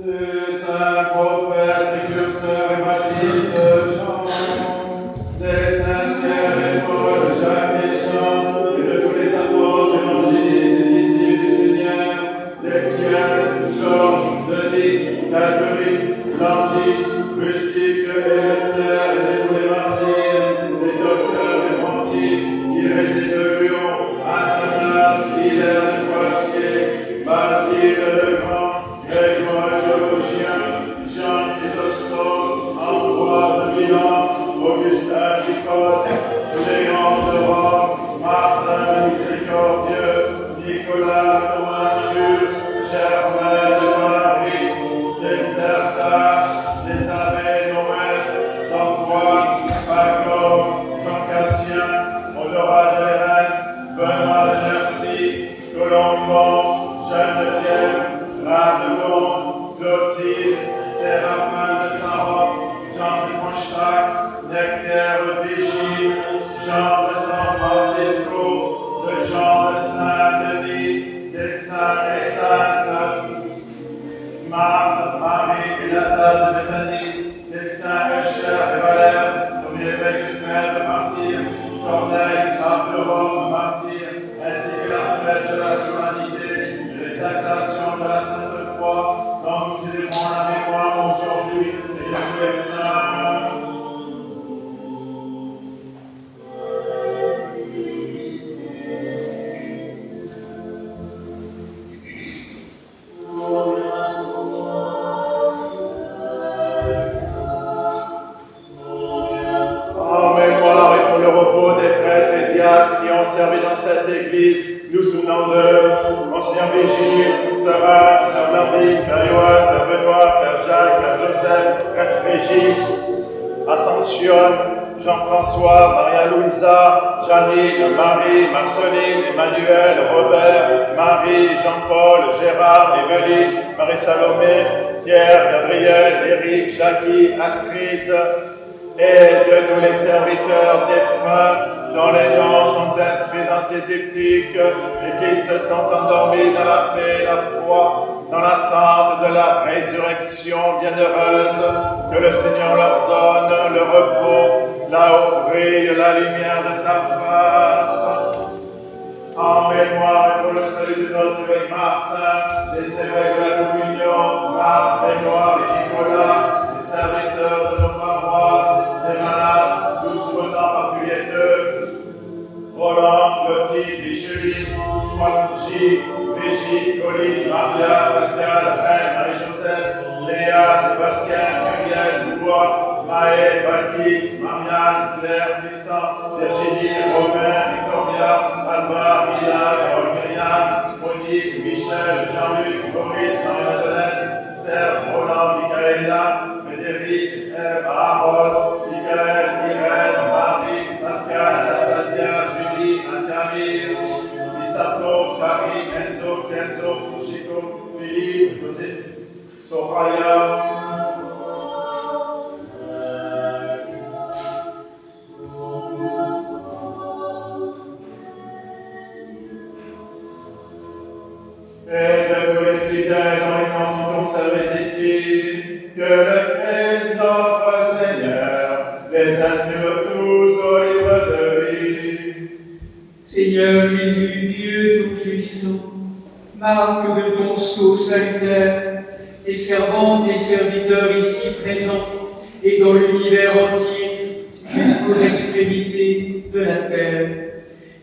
B: Le saint prophète, précurseur et baptiste Jean, des saints Pierre et Paul, Jacques et Jean, et de tous les apôtres, évangélistes et disciples du Seigneur, d'Étienne, Georges, Denis, Catherine, Landy, Rustique, Électeur et de tous les martyrs, des docteurs et pontifes, Irénée de Lyon, Athanas, Hilaire de Poitiers, Basile le Grand, Grégoire théologien, Jean Chrysostome, Ambroise de Milan, Augustin d'Hypôte, Léon de Rome, Martin miséricordieux, Clotilde, Séraphin de Saint-Roch, Jean de Moncherac, Nectaire de Vigie, Jean de San Francisco, de Jean de Saint-Denis, des saints et saintes, Marthe, Marie et Lazare de Bethanie, des saints Echer et Valère, comme l'évêque de Trèves, martyr, Corneille, pape de Rome, martyr, ainsi que la fête de la solennité et l'exaltation de la Sainte Croix, dont nous célébrons la mémoire aujourd'hui et de tous les saints. Qui ont servi dans cette église, nous souvenons d'eux, Ancien Vigile, Sarah, Sœur Marie, Père Johan, Père Benoît, Père Jacques, Père Joseph, Père Régis, Ascension, Jean-François, Maria-Louisa, Janine, Marie, Marceline, Emmanuel, Robert, Marie, Jean-Paul, Gérard, Éveline, Marie-Salomé, Pierre, Gabriel, Éric, Jackie, Astrid, et de tous les serviteurs défunts dont les noms sont inscrits dans ces diptyques et qui se sont endormis dans la paix et la foi, dans l'attente de la résurrection bienheureuse, que le Seigneur leur donne le repos, là où brille la lumière de sa face. En mémoire et pour le salut de notre évêque Martin, des évêques de la communion, Marc, Benoît et Nicolas, les serviteurs de nos paroisses, des malades, nous souvenons particulier d'eux, Roland, Clotilde, Micheline, Chouamouji, Brigitte, Colline, Maria, Pascal, Reine, Marie-Joseph, Léa, Sébastien, Muriel, Dubois, Maë, Balkis, Marianne, Claire, Tristan, Virginie, Romain, Victoria, Alba, Milan, Myriam, Monique, Michel, Jean-Luc, Maurice, Marie-Madeleine, Serge, Roland, Michaela, Frédéric, Ève, Harold, Michael, Irène, Marie, Pascal, Anastasia, Julie, Antamir, Misato, Carrie, Enzo, Kenzo, Chico, Philippe, Joseph, Sophia, et de tous les fidèles dont les noms sont conservés ici, que le Christ notre Seigneur les inscrive tous au livre de vie.
C: Seigneur Jésus, Dieu Tout-Puissant, marque de ton sceau salutaire, tes servantes et serviteurs ici présents et dans l'univers entier jusqu'aux extrémités de la terre,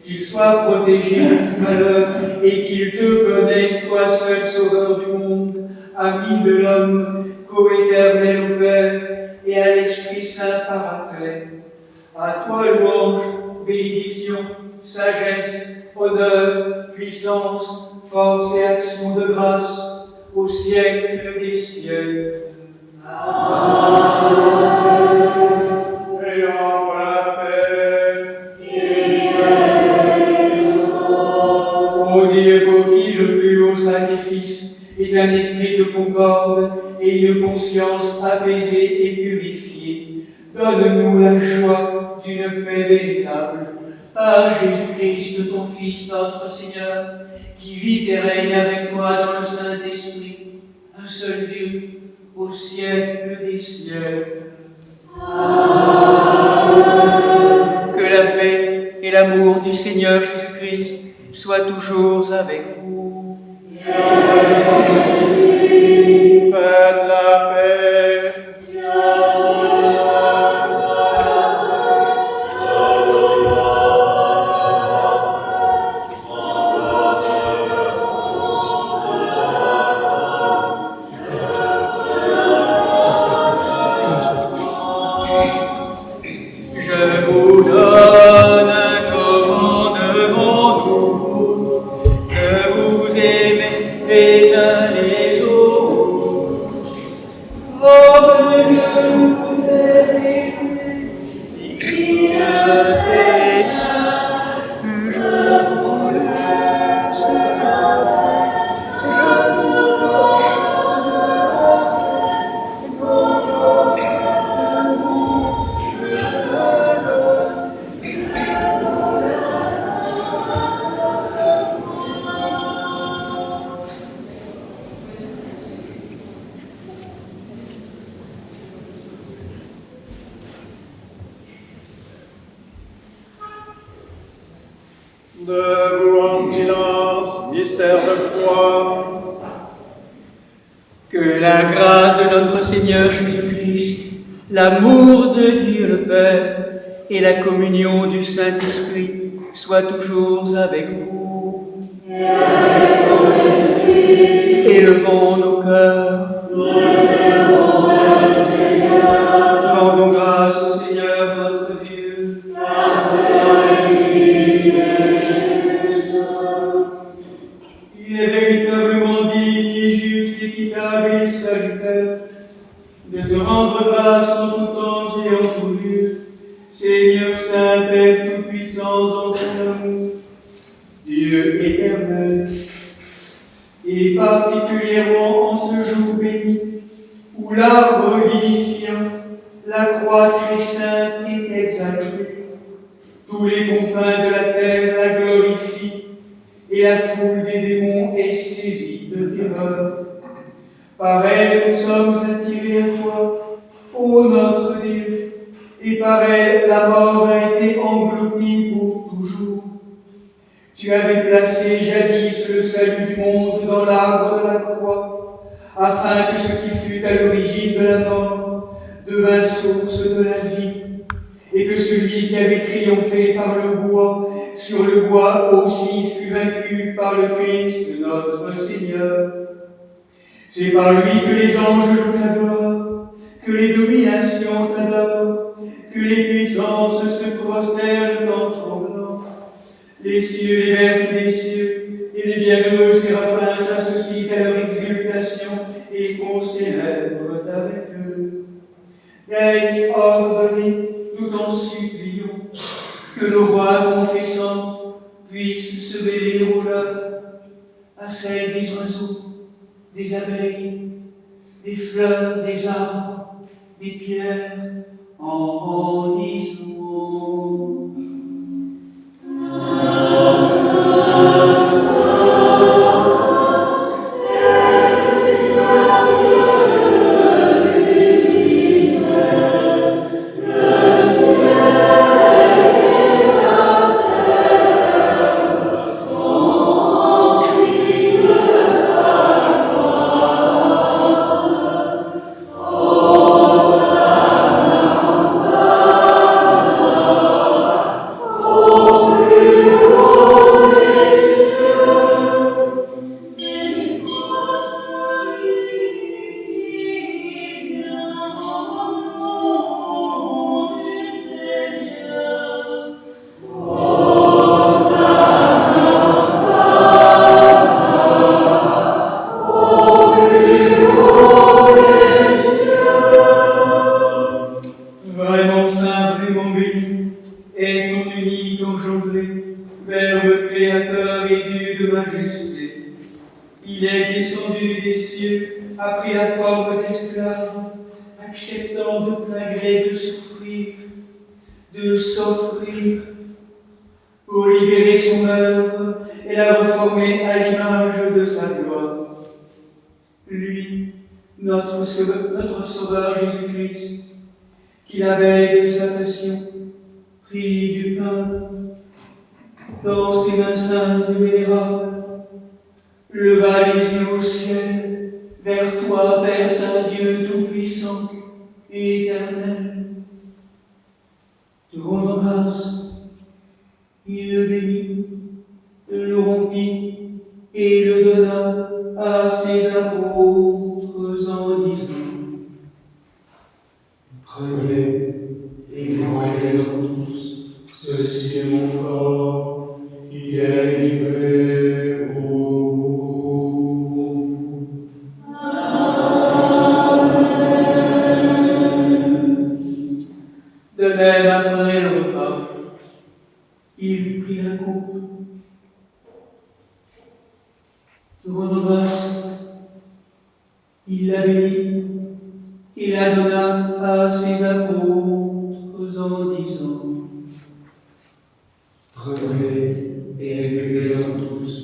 C: qu'ils soient protégés de tout malheur et qu'ils te connaissent, toi seul sauveur du monde, ami de l'homme, co-éternel au Père et à l'Esprit Saint Paraclet. À toi louange, bénédiction, sagesse, honneur, puissance, force et action de grâce, au siècle des siècles.
D: Amen.
B: Prions pour la paix.
C: Ô Dieu, pour qui le plus haut sacrifice est un esprit de concorde et une conscience apaisée et purifiée, donne-nous la joie d'une paix véritable. Par Jésus-Christ, ton Fils, notre Seigneur, qui vit et règne avec toi dans le Saint-Esprit, un seul Dieu, au siècle des siècles.
D: Amen.
C: Que la paix et l'amour du Seigneur Jésus-Christ soient toujours avec vous.
B: Faites la paix.
C: Je vous donne un commandement nouveau, que vous aimez les uns les autres.
B: Debout en silence, mystère de foi.
C: Que la grâce de notre Seigneur Jésus-Christ, l'amour de Dieu le Père et la communion du Saint-Esprit soient toujours avec vous.
D: Et avec ton esprit.
C: Élevons nos cœurs.
D: Nous les élevons vers le Seigneur.
C: Rendons grâce au Seigneur notre Dieu.
D: Car cela est digne et juste.
C: Il est véritablement digne et juste, équitable et salutaire de te rendre grâce en tout temps et en tout lieu, Seigneur Saint, Père Tout-Puissant, dans ton amour, Dieu éternel, et particulièrement en ce jour béni, où l'arbre vivifiant, la croix très sainte est exaltée, tous les confins de la terre la glorifient, et la foule des démons est saisie de terreur. Par elle, nous sommes attirés à toi, ô notre Dieu, et par elle, la mort a été engloutie pour toujours. Tu avais placé jadis le salut du monde dans l'arbre de la croix, afin que ce qui fut à l'origine de la mort devint source de la vie, et que celui qui avait triomphé par le bois, sur le bois aussi fut vaincu par le Christ notre Seigneur. C'est par lui que les anges louent ta gloire, que les dominations t'adorent, que les puissances se prosternent en tremblant. Les cieux, les vertus des cieux, et les bienheureux séraphins s'associent à leur exultation et qu'on célèbre avec eux. Daigne ordonner, nous t'en supplions, que nos voix confessantes puissent se mêler aux leurs, à celles des oiseaux, des abeilles, des fleurs, des arbres, des pierres, en disant notre Sauveur Jésus-Christ, qui la veille de sa passion, prit du pain, dans ses mains saintes et vénérables, leva les yeux au ciel, vers toi, Père Saint Dieu Tout-Puissant et éternel. Te rendant grâce, il le bénit, le rompit et le donna à ses apôtres en disant:
H: Prenez et mangez tous, ceci est mon corps qui est livré pour vous.
C: De même, après le repas, il prit la coupe, te rendant grâce, il la bénit et la donna à ses apôtres en disant:
I: Prenez et buvez-en tous,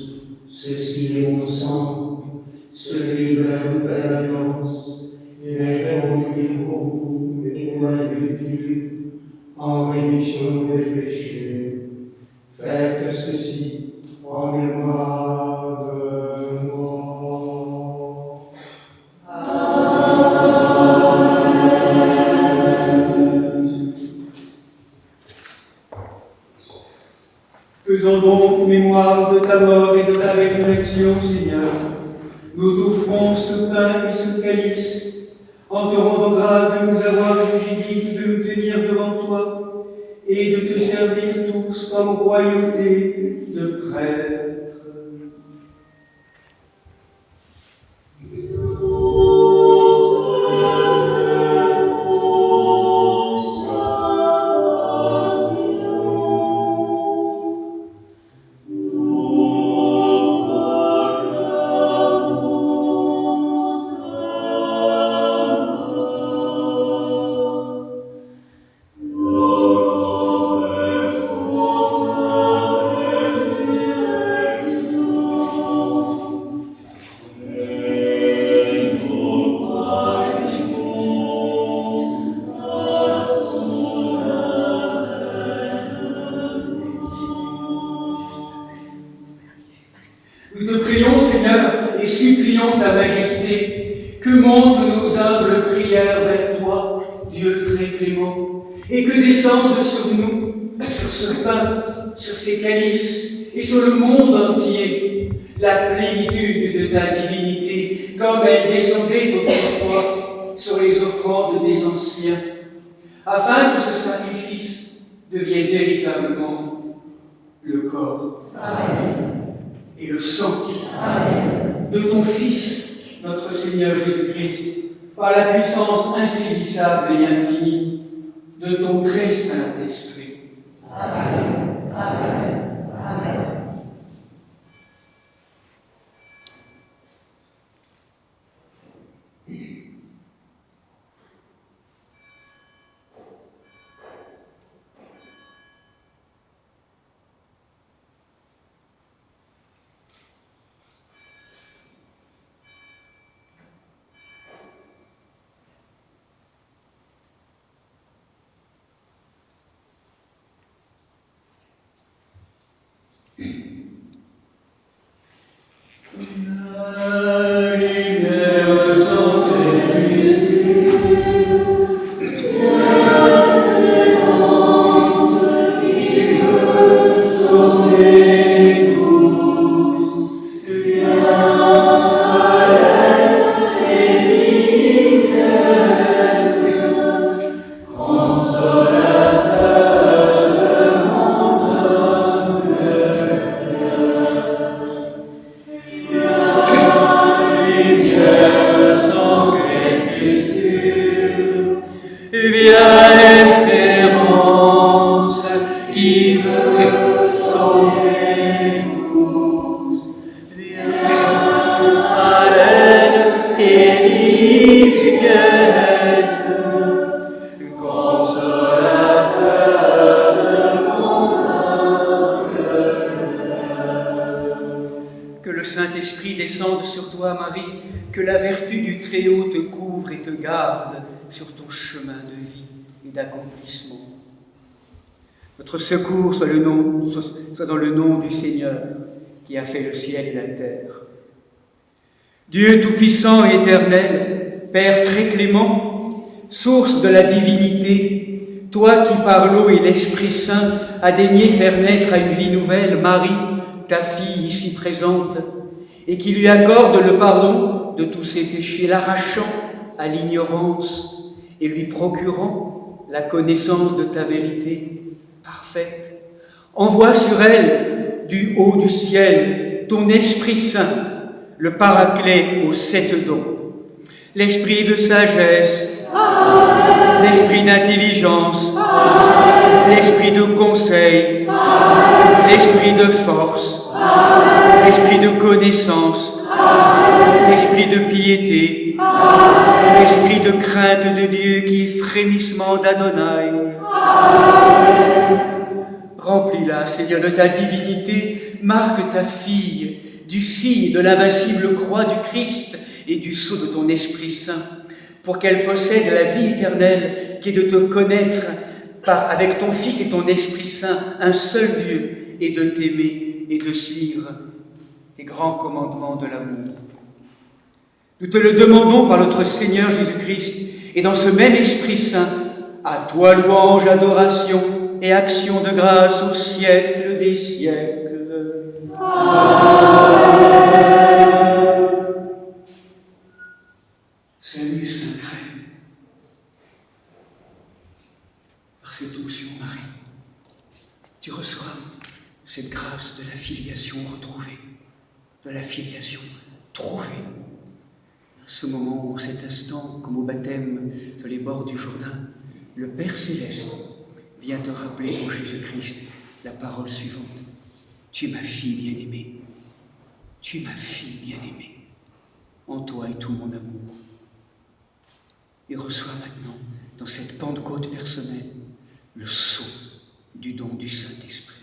I: ceci est mon sang, celui de la nouvelle alliance, il est répandu pour vous et pour la multitude, en rémission des péchés. Faites ceci
C: ta mort et de ta résurrection, Seigneur, nous t'offrons ce pain et ce calice, en te rendant grâce de nous avoir jugés dignes de nous tenir devant toi et de te servir tous comme royauté de prêtres. Nous te prions, Seigneur, et supplions ta majesté, que montent nos humbles prières vers toi, Dieu très clément, et que descende sur nous, sur ce pain, sur ces calices, et sur le monde entier, la plénitude de ta divinité, comme elle descendait autrefois sur les offrandes des anciens, afin que ce sacrifice devienne véritablement le corps. Amen. Et le sang de ton Fils, notre Seigneur Jésus-Christ, par la puissance insaisissable et infinie de ton très Saint-Esprit. Amen. Amen. Amen. Que le Saint-Esprit descende sur toi, Marie, que la vertu du Très-Haut te couvre et te garde sur ton chemin de vie et d'accomplissement. Notre secours soit dans le nom du Seigneur qui a fait le ciel et la terre. Dieu tout-puissant et éternel, Père très clément, source de la divinité, toi qui par l'eau et l'Esprit Saint as daigné faire naître à une vie nouvelle Marie, ta fille ici présente, et qui lui accorde le pardon de tous ses péchés, l'arrachant à l'ignorance et lui procurant la connaissance de ta vérité parfaite. Envoie sur elle, du haut du ciel, ton Esprit Saint, le Paraclet aux 7 dons, l'esprit de sagesse, l'esprit d'intelligence, l'esprit de conseil, l'esprit de force, l'esprit de connaissance, l'esprit de piété, l'esprit de crainte de Dieu qui est frémissement d'Adonai. Remplis-la, Seigneur, de ta divinité, marque ta fille du signe de l'invincible croix du Christ et du sceau de ton Esprit Saint, pour qu'elle possède la vie éternelle qui est de te connaître avec ton Fils et ton Esprit Saint, un seul Dieu, et de t'aimer et de suivre tes grands commandements de l'amour. Nous te le demandons par notre Seigneur Jésus-Christ, et dans ce même Esprit Saint, à toi louange, adoration et action de grâce au siècle des siècles. Amen.
A: Salut Saint-Crème. Par cette onction, Marie, tu reçois cette grâce de la filiation retrouvée, de la filiation trouvée. À ce moment où, cet instant, comme au baptême sur les bords du Jourdain, le Père Céleste vient te rappeler en Jésus-Christ la parole suivante. Tu es ma fille bien-aimée. Tu es ma fille bien-aimée. En toi est tout mon amour. Et reçois maintenant, dans cette Pentecôte personnelle, le sceau du don du Saint-Esprit.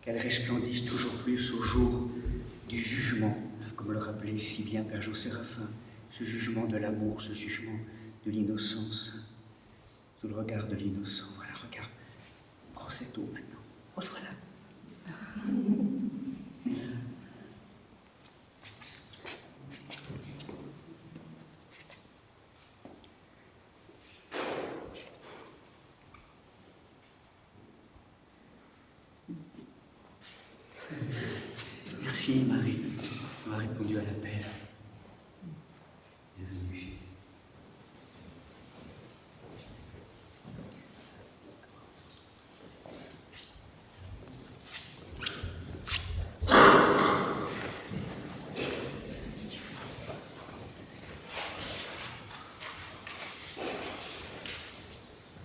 A: Qu'elle resplendisse toujours plus au jour du jugement, comme le rappelait si bien Père Joséphin, ce jugement de l'amour, ce jugement de l'innocence, sous le regard de l'innocent. Voilà, regarde, prends cette eau maintenant, reçois-la. Merci Marie, tu m'as répondu à l'appel. Bienvenue.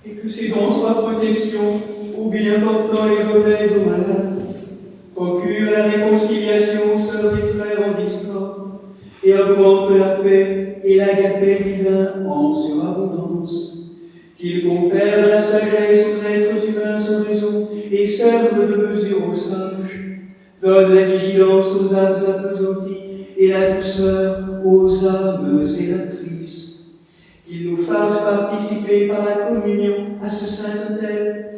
C: Et que ces dons soient protection ou bien portant les remèdes aux malades. Procure la réconciliation aux sœurs et frères en discorde, et augmente la paix et l'agapé divin en surabondance. Qu'il confère la sagesse aux êtres humains sans raison, et serve de mesure aux sages. Donne la vigilance aux âmes appesanties, et la douceur aux âmes zélatrices. Qu'il nous fasse participer par la communion à ce saint autel,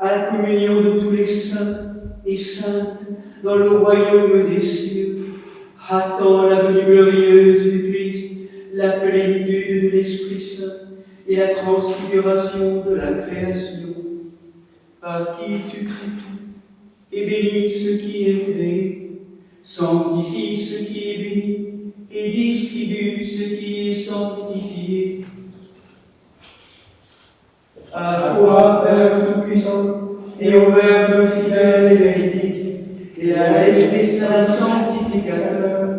C: à la communion de tous les saints et saintes dans le royaume des cieux, hâtant la venue glorieuse du Christ, la plénitude de l'Esprit Saint et la transfiguration de la création, par qui tu crées tout, et bénis ce qui est créé, sanctifie ce qui est béni, et distribue ce qui est sanctifié. À toi, Père Tout-Puissant, et au Verbe fidèle et véridique, et à l'Esprit Saint sanctificateur,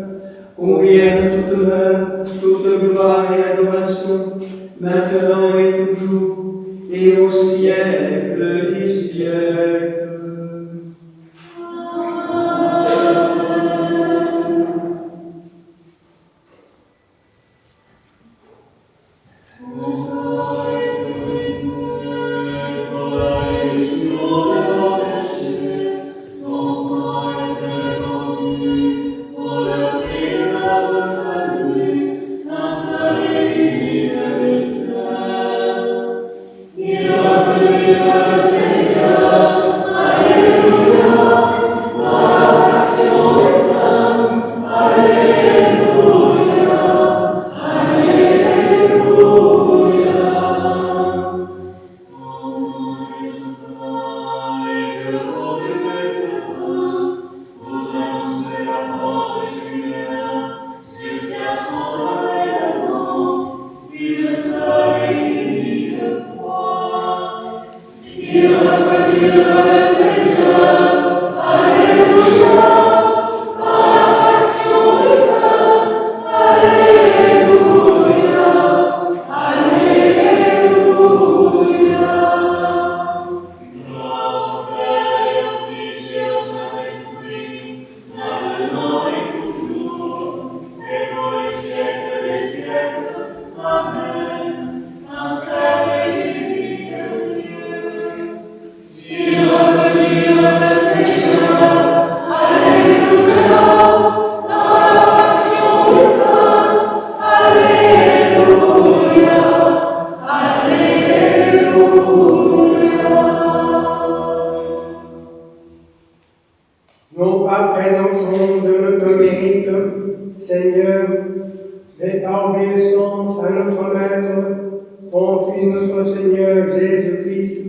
C: convienne toute honneur, toute gloire et adoration, maintenant et toujours, et au siècle des siècles.
H: Non pas présomption de notre mérite, Seigneur, mais par obéissance à notre Maître, ton Fils notre Seigneur Jésus-Christ.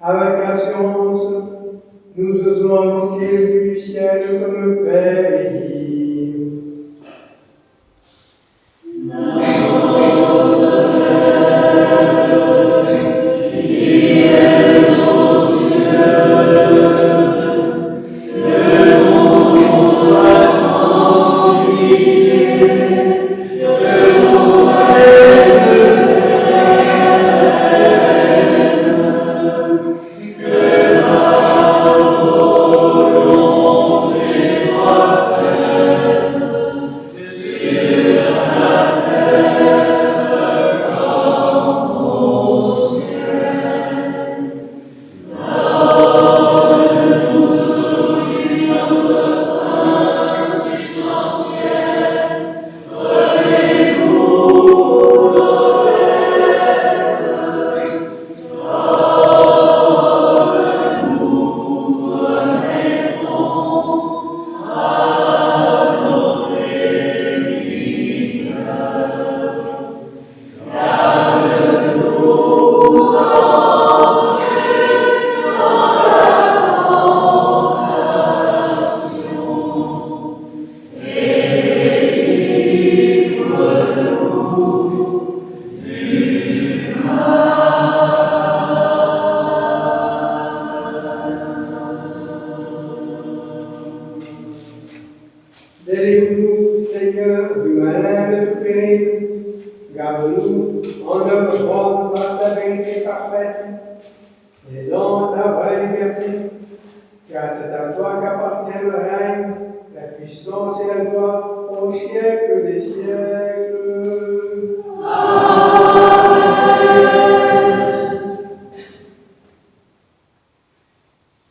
H: Avec assurance, nous osons invoquer le Dieu du ciel comme Père et Dieu. Délivrez-nous, Seigneur, du malin de tout péril. Garde-nous en notre droit par ta vérité parfaite et dans ta vraie liberté. Car c'est à toi qu'appartient le règne, la puissance et la gloire au siècle des siècles.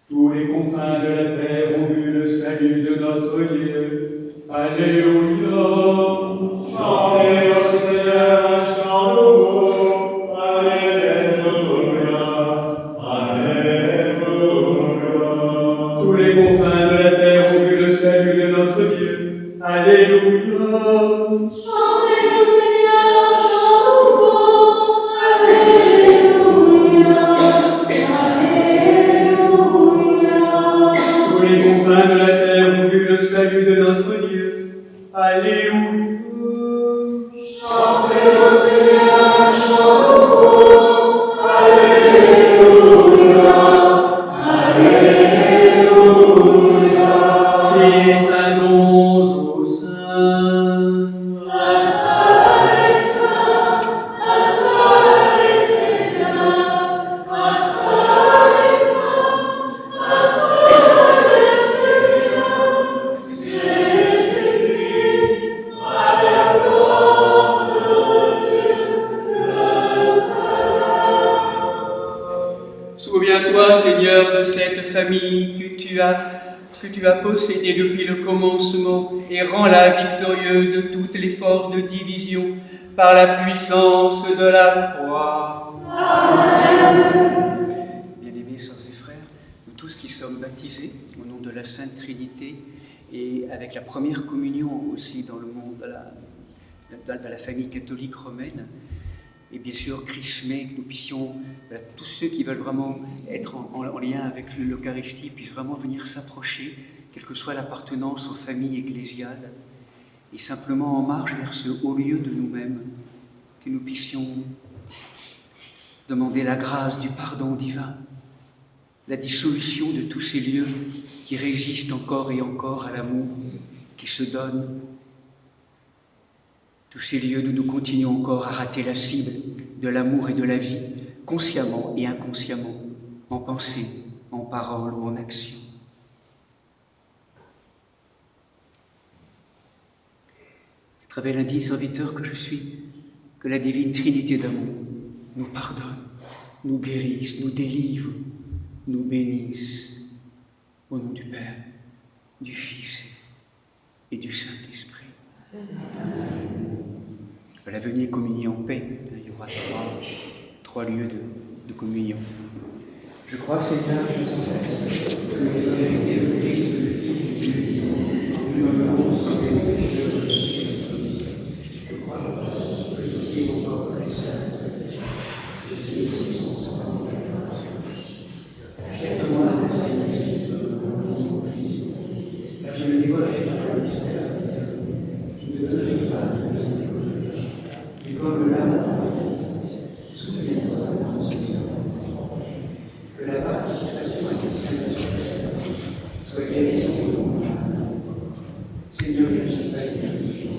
J: Tous les confins de la terre ont vu le salut de notre Dieu. Alléluia.
B: Chantez au Seigneur un chant nouveau. Alléluia. Alléluia.
J: Tous les confins de la terre ont vu le salut de notre Dieu. Alléluia.
D: Chantez au Seigneur un chant nouveau. Alléluia. Alléluia.
J: Tous les confins de la terre ont vu le salut de notre Dieu. Alléluia.
D: Chantez au Seigneur un chant nouveau. Alléluia. Alléluia.
J: Criez saint nom au saint.
D: Un seul est saint, un seul est Seigneur, un seul est saint, un seul est Seigneur, Jésus-Christ, à la gloire de Dieu le Père.
A: Souviens-toi, Seigneur, de cette famille que tu as possédée depuis le commencement et rends-la victorieuse de toutes les forces de division par la puissance de la croix. Bien-aimés sœurs et frères, nous tous qui sommes baptisés au nom de la Sainte Trinité et avec la première communion aussi dans le monde de la famille catholique romaine, et bien sûr chrismés, que nous puissions, tous ceux qui veulent vraiment être en lien avec l'Eucharistie puissent vraiment venir s'approcher, quelle que soit l'appartenance aux familles ecclésiales, et simplement en marche vers ce haut lieu de nous-mêmes, que nous puissions demander la grâce du pardon divin la dissolution de tous ces lieux qui résistent encore et encore à l'amour qui se donne, tous ces lieux où nous continuons encore à rater la cible de l'amour et de la vie, consciemment et inconsciemment, en pensée, en parole ou en action. À travers l'indigne serviteur que je suis, que la divine Trinité d'amour nous pardonne, nous guérisse, nous délivre, nous bénisse, au nom du Père, du Fils et du Saint-Esprit. Voilà, venez communier en paix. Il y aura trois lieux de communion. Je crois, Seigneur, je confesse que les vérités de Christ, le Fils de Dieu, nous me l'annonce et je crois que ceci est mon corps Christ. Accepte-moi, car je me dévoilerai par la mystère. Je ne donnerai pas mais comme l'âme, souviens-toi de mon Seigneur, que la participation à Christ soit guérison de mon âme. Seigneur, je ne suis pas guéri,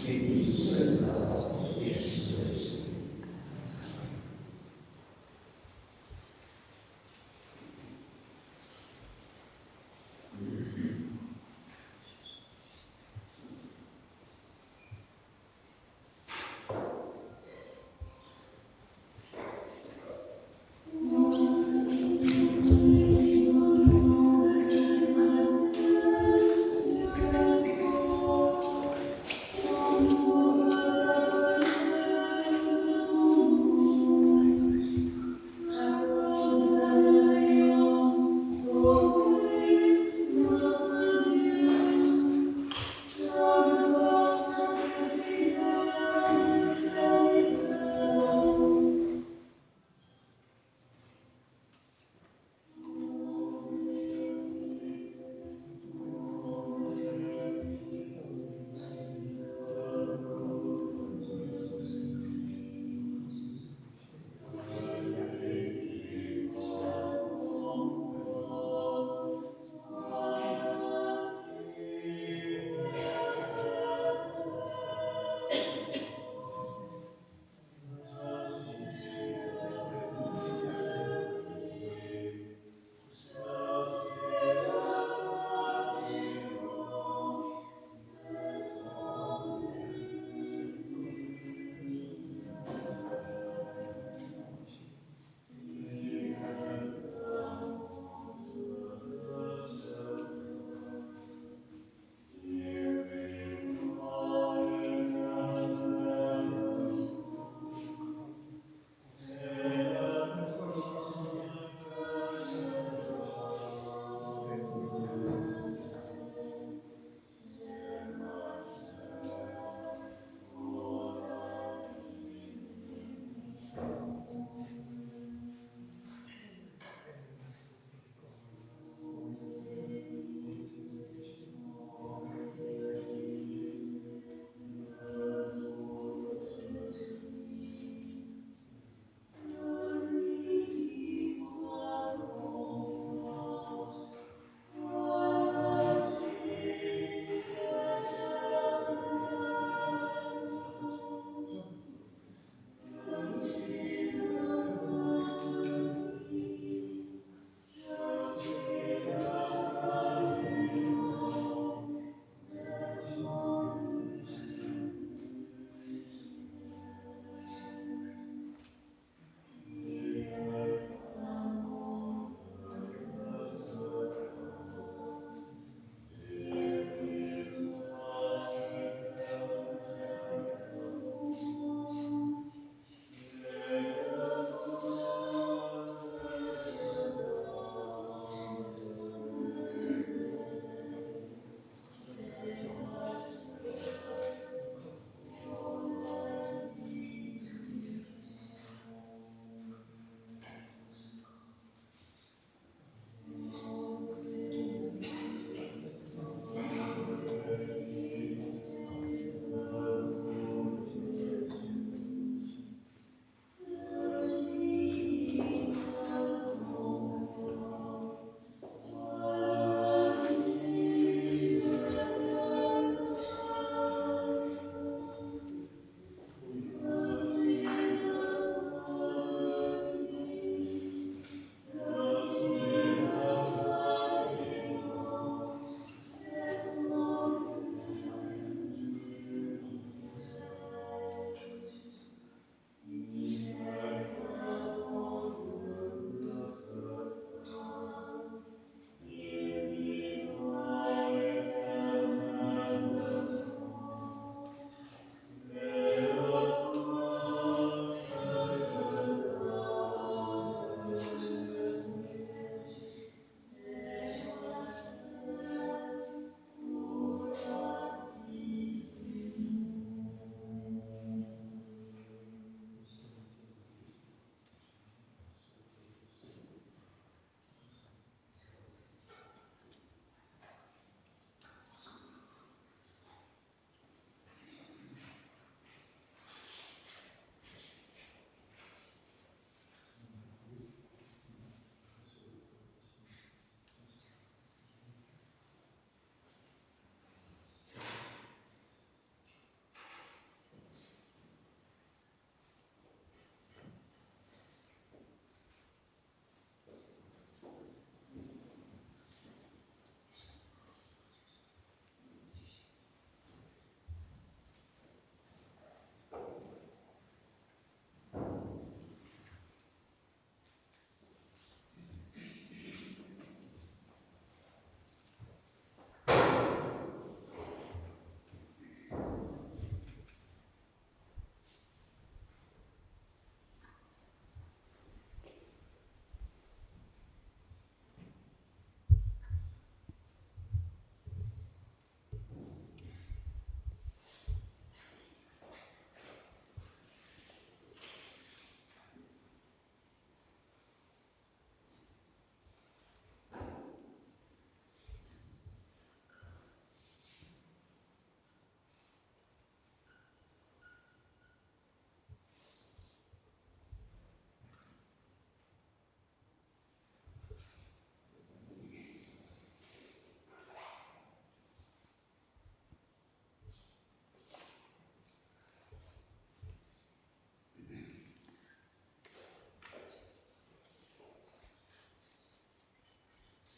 A: mais ni seul et juste.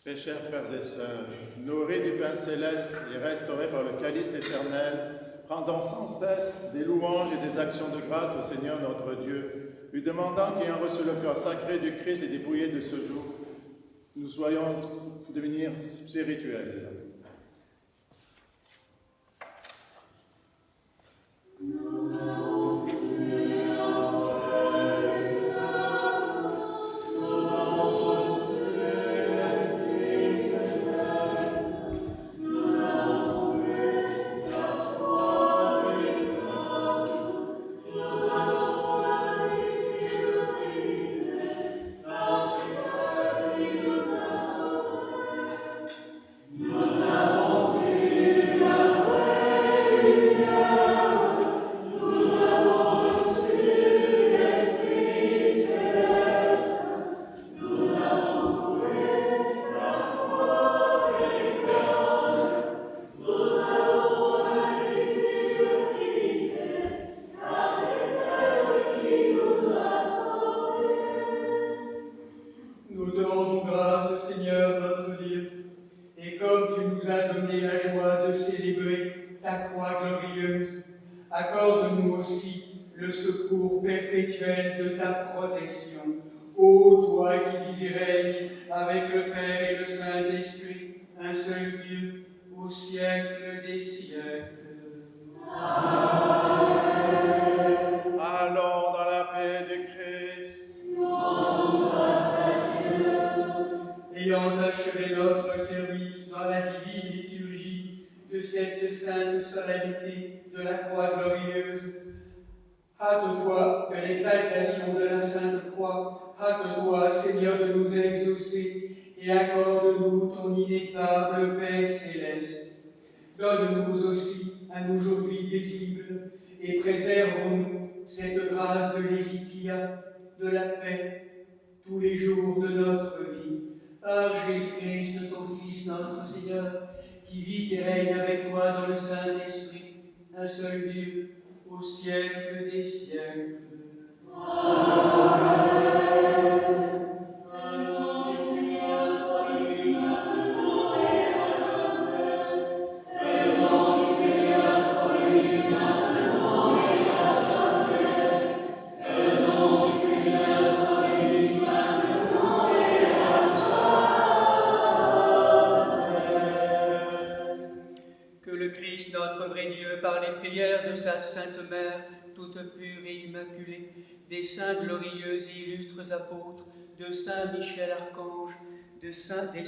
B: Mes chers frères et sœurs, nourris du pain céleste et restaurés par le calice éternel, rendons sans cesse des louanges et des actions de grâce au Seigneur notre Dieu, lui demandant qu'ayant reçu le corps sacré du Christ et dépouillé de ce jour, nous soyons devenir spirituels.
C: Accorde-nous aussi le secours perpétuel de ta protection. Ô toi qui vis et règnes avec le Père et le Saint-Esprit, un seul Dieu, au siècle des siècles.
B: Amen. Allons dans la paix du Christ.
C: Ayant achevé notre service dans la divine liturgie de cette sainte solennité de la croix glorieuse, hâte-toi de l'exaltation de la Sainte Croix, hâte-toi, Seigneur, de nous exaucer et accorde-nous ton ineffable paix céleste. Donne-nous aussi un aujourd'hui paisible et préservons-nous cette grâce de l'Ézychia, de la paix, tous les jours de notre vie. Par Jésus-Christ, ton Fils, notre Seigneur, qui vit et règne avec toi dans le Saint-Esprit, un seul Dieu, au siècle des siècles. Amen. Notre vrai Dieu, par les prières de sa Sainte Mère, toute pure et immaculée, des saints glorieux et illustres apôtres, de Saint Michel Archange, des saints et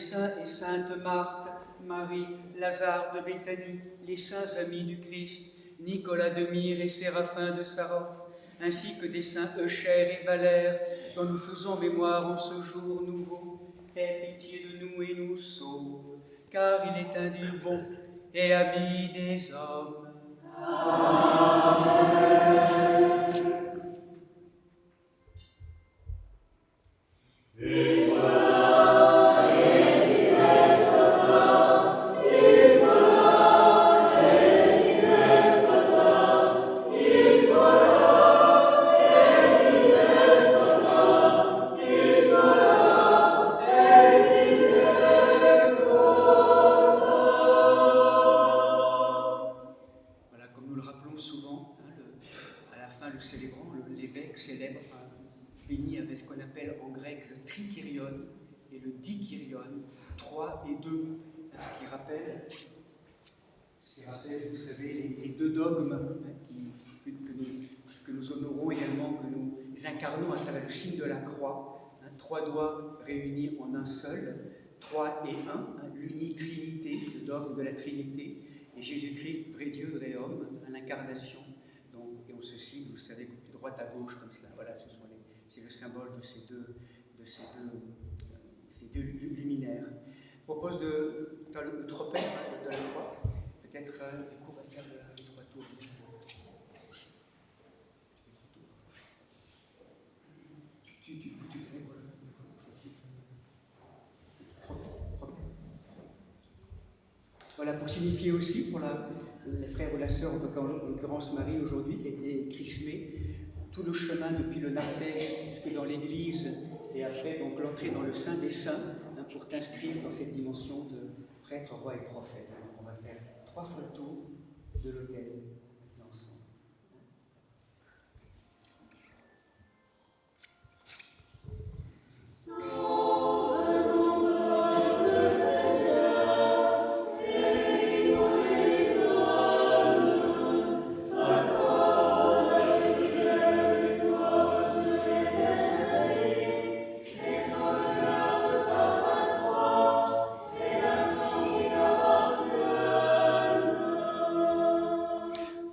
C: saintes Marthe, Marie, Lazare de Béthanie, les saints amis du Christ, Nicolas de Myre et Séraphin de Sarov, ainsi que des saints Eucher et Valère, dont nous faisons mémoire en ce jour nouveau. Aie pitié de nous et nous sauve, car il est un Dieu bon et ami des hommes. Amen. L'évêque célèbre, béni avec ce qu'on appelle en grec le trikyrion et le dikyrion, 3 et 2, ce qui rappelle, vous savez, les deux dogmes que nous honorons également, que nous incarnons à travers le signe de la croix, 3 doigts réunis en un seul, 3 et 1, l'unitrinité, le dogme de la Trinité, et Jésus-Christ, vrai Dieu, vrai homme, à l'incarnation. Et on se signe, vous savez, de droite à gauche, comme cela. Voilà, c'est le symbole de ces deux luminaires. Je propose de faire le tropel de la croix. Peut-être, du coup, on va faire le 3 tours. Tu fais quoi? Voilà, pour signifier aussi, pour les frères ou la sœur, en l'occurrence Marie aujourd'hui, qui a été chrismée, tout le chemin depuis le narthex jusque dans l'église, et après donc l'entrée dans le Saint des Saints,
A: pour t'inscrire dans cette dimension de prêtre, roi et prophète. Alors, on va faire 3 fois le tour de l'autel ensemble.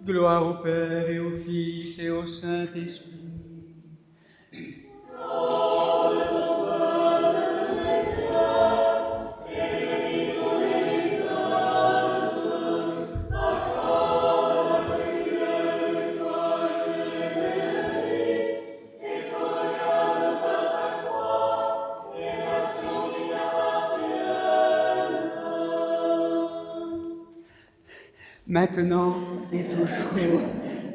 C: Gloire au Père et au Fils et au Saint-Esprit. Maintenant et toujours,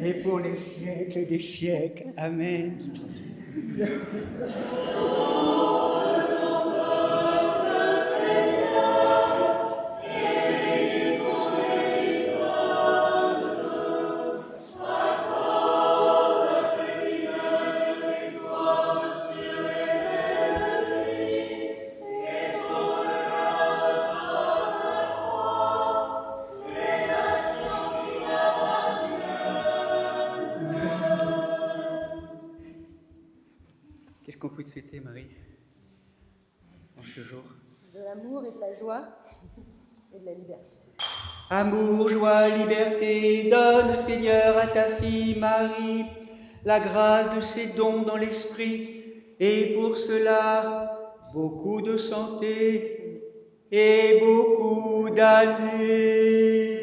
C: et pour les siècles des siècles. Amen. Qu'est-ce qu'on peut te souhaiter, Marie, en ce jour?
K: De l'amour et de la joie et de la liberté.
C: Amour, joie, liberté, donne, Seigneur, à ta fille Marie la grâce de ses dons dans l'esprit, et pour cela, beaucoup de santé et beaucoup d'années.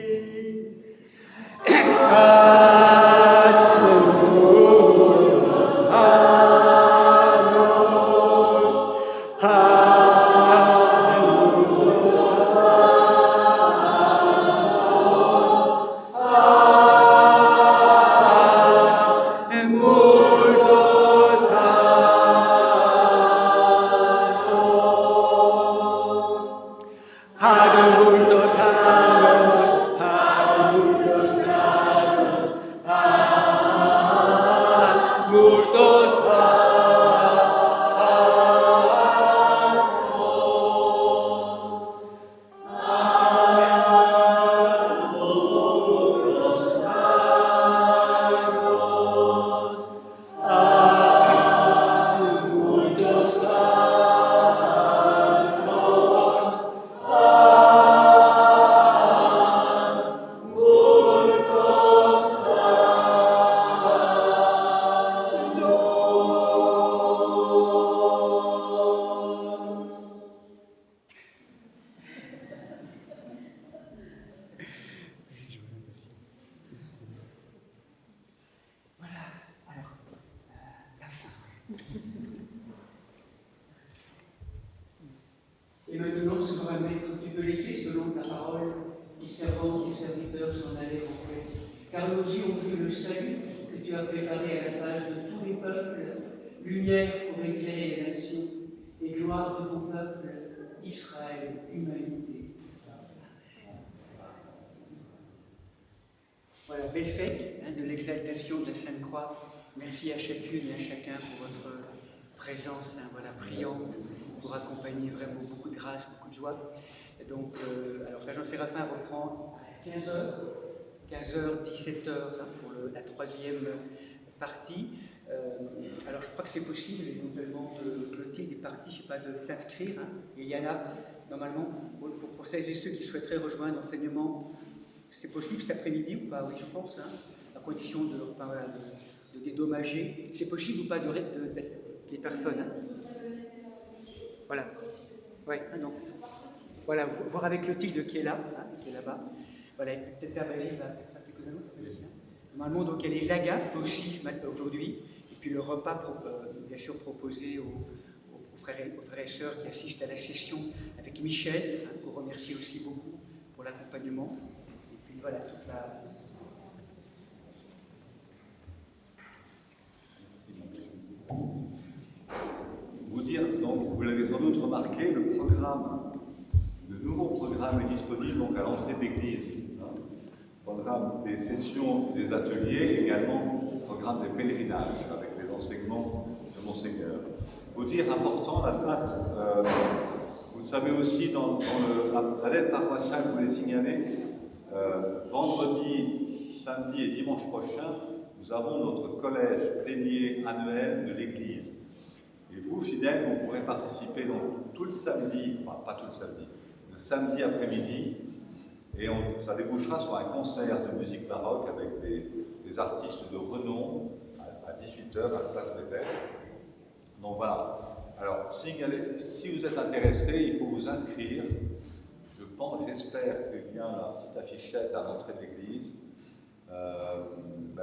C: Et maintenant, souverain maître, tu peux laisser, selon ta parole, les servantes et serviteurs s'en aller en paix. Car nous y ont vu le salut que tu as préparé à la face de tous les peuples, lumière pour éclairer les nations, et gloire de ton peuple, Israël, humanité.
A: Voilà, belle fête de l'exaltation de la Sainte Croix. Merci à chacune et à chacun pour votre présence, voilà, priante, pour accompagner vraiment beaucoup de grâce, beaucoup de joie. Et donc, alors Père Jean-Séraphin reprend 15h, 17h pour la 3e partie. Alors je crois que c'est possible éventuellement de noter des parties, je ne sais pas, de s'inscrire. Et il y en a normalement pour celles et ceux qui souhaiteraient rejoindre l'enseignement. C'est possible cet après-midi ou pas? Oui, je pense, à condition de dédommager. C'est possible ou pas des personnes Voilà. Ouais, donc, voilà, voir avec le tigre qui est là, qui est là-bas. Voilà, peut-être Père Basile va faire quelques annonces. Normalement, donc il y a les agapes aussi ce matin aujourd'hui, et puis le repas, bien sûr, proposé aux frères et sœurs qui assistent à la session avec Michel, qu'on remercie aussi beaucoup pour l'accompagnement. Et puis voilà, toute la...
L: Vous dire, donc, vous l'avez sans doute remarqué, remarqué, le nouveau programme est disponible donc à l'entrée de l'église. Programme des sessions, des ateliers, également programme des pèlerinages avec les enseignements de Monseigneur. Vous dire important la date, vous le savez aussi dans la lettre paroissiale, vous les signalez, vendredi, samedi et dimanche prochain, nous avons notre collège plénier annuel de l'Église. Et vous, fidèles, vous pourrez participer donc tout le samedi, enfin pas tout le samedi après-midi, et ça débouchera sur un concert de musique baroque avec des artistes de renom à 18h à la place des Pères. Donc voilà. Alors, si vous êtes intéressé, il faut vous inscrire. J'espère qu'il y a la petite affichette à l'entrée de l'église.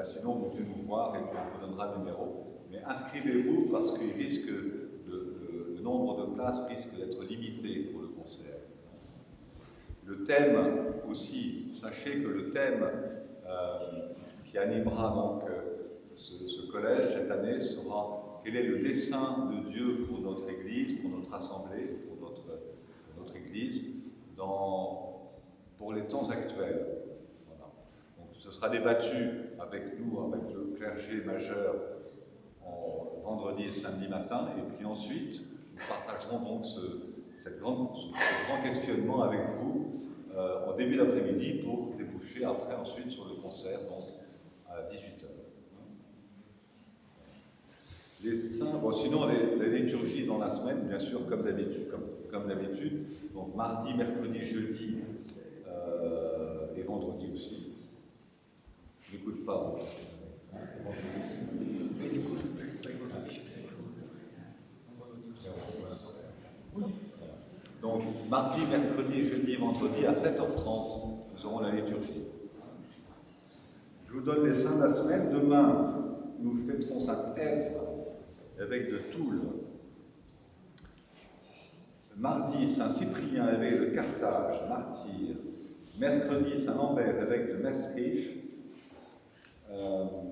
L: Sinon, vous venez nous voir et puis on vous donnera le numéro. Mais inscrivez-vous parce que le nombre de places risque d'être limité pour le concert. Le thème aussi, sachez que le thème qui animera donc ce collège cette année sera quel est le dessein de Dieu pour notre Église, pour notre assemblée, pour notre Église, pour les temps actuels. Voilà. Donc, ce sera débattu avec nous, avec le clergé majeur, vendredi et samedi matin, et puis ensuite, nous partagerons donc ce grand questionnement avec vous en début d'après-midi pour déboucher après ensuite sur le concert, donc à 18h. Les saints, sinon les liturgies dans la semaine, bien sûr, comme d'habitude. Donc mardi, mercredi, jeudi et vendredi aussi. Je n'écoute pas.
A: Mais du coup, je ne fais pas vendredi, je fais vendredi.
L: Donc mardi, mercredi, jeudi, vendredi à 7h30, nous aurons la liturgie. Je vous donne les saints de la semaine. Demain, nous fêterons Sainte Ève, évêque de Toul. Mardi, Saint Cyprien, évêque de Carthage, martyr. Mercredi, Saint Lambert, évêque de Maestricht.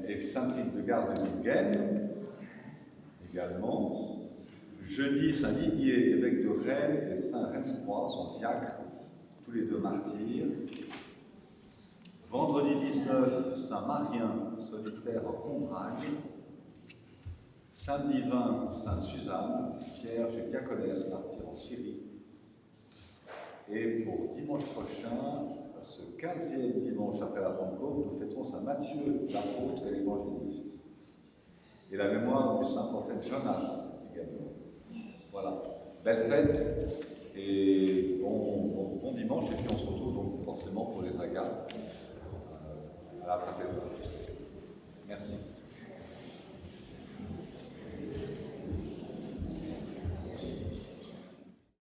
L: Et Sainte Hildegarde de Bingen, également. Jeudi, Saint Didier, évêque de Rennes, et Saint Renfroy, son diacre, tous les deux martyrs. Vendredi 19, Saint Marien, solitaire en Combragne. Samedi 20, Sainte Suzanne, vierge et diaconesse, martyr en Syrie. Et pour dimanche prochain, ce 15e dimanche après la Pentecôte, nous fêterons Saint Matthieu, l'apôtre et l'évangéliste. Et la mémoire du saint prophète Jonas également. Voilà, belle fête et bon dimanche. Et puis on se retrouve donc forcément pour les agates à la trapèze. Merci.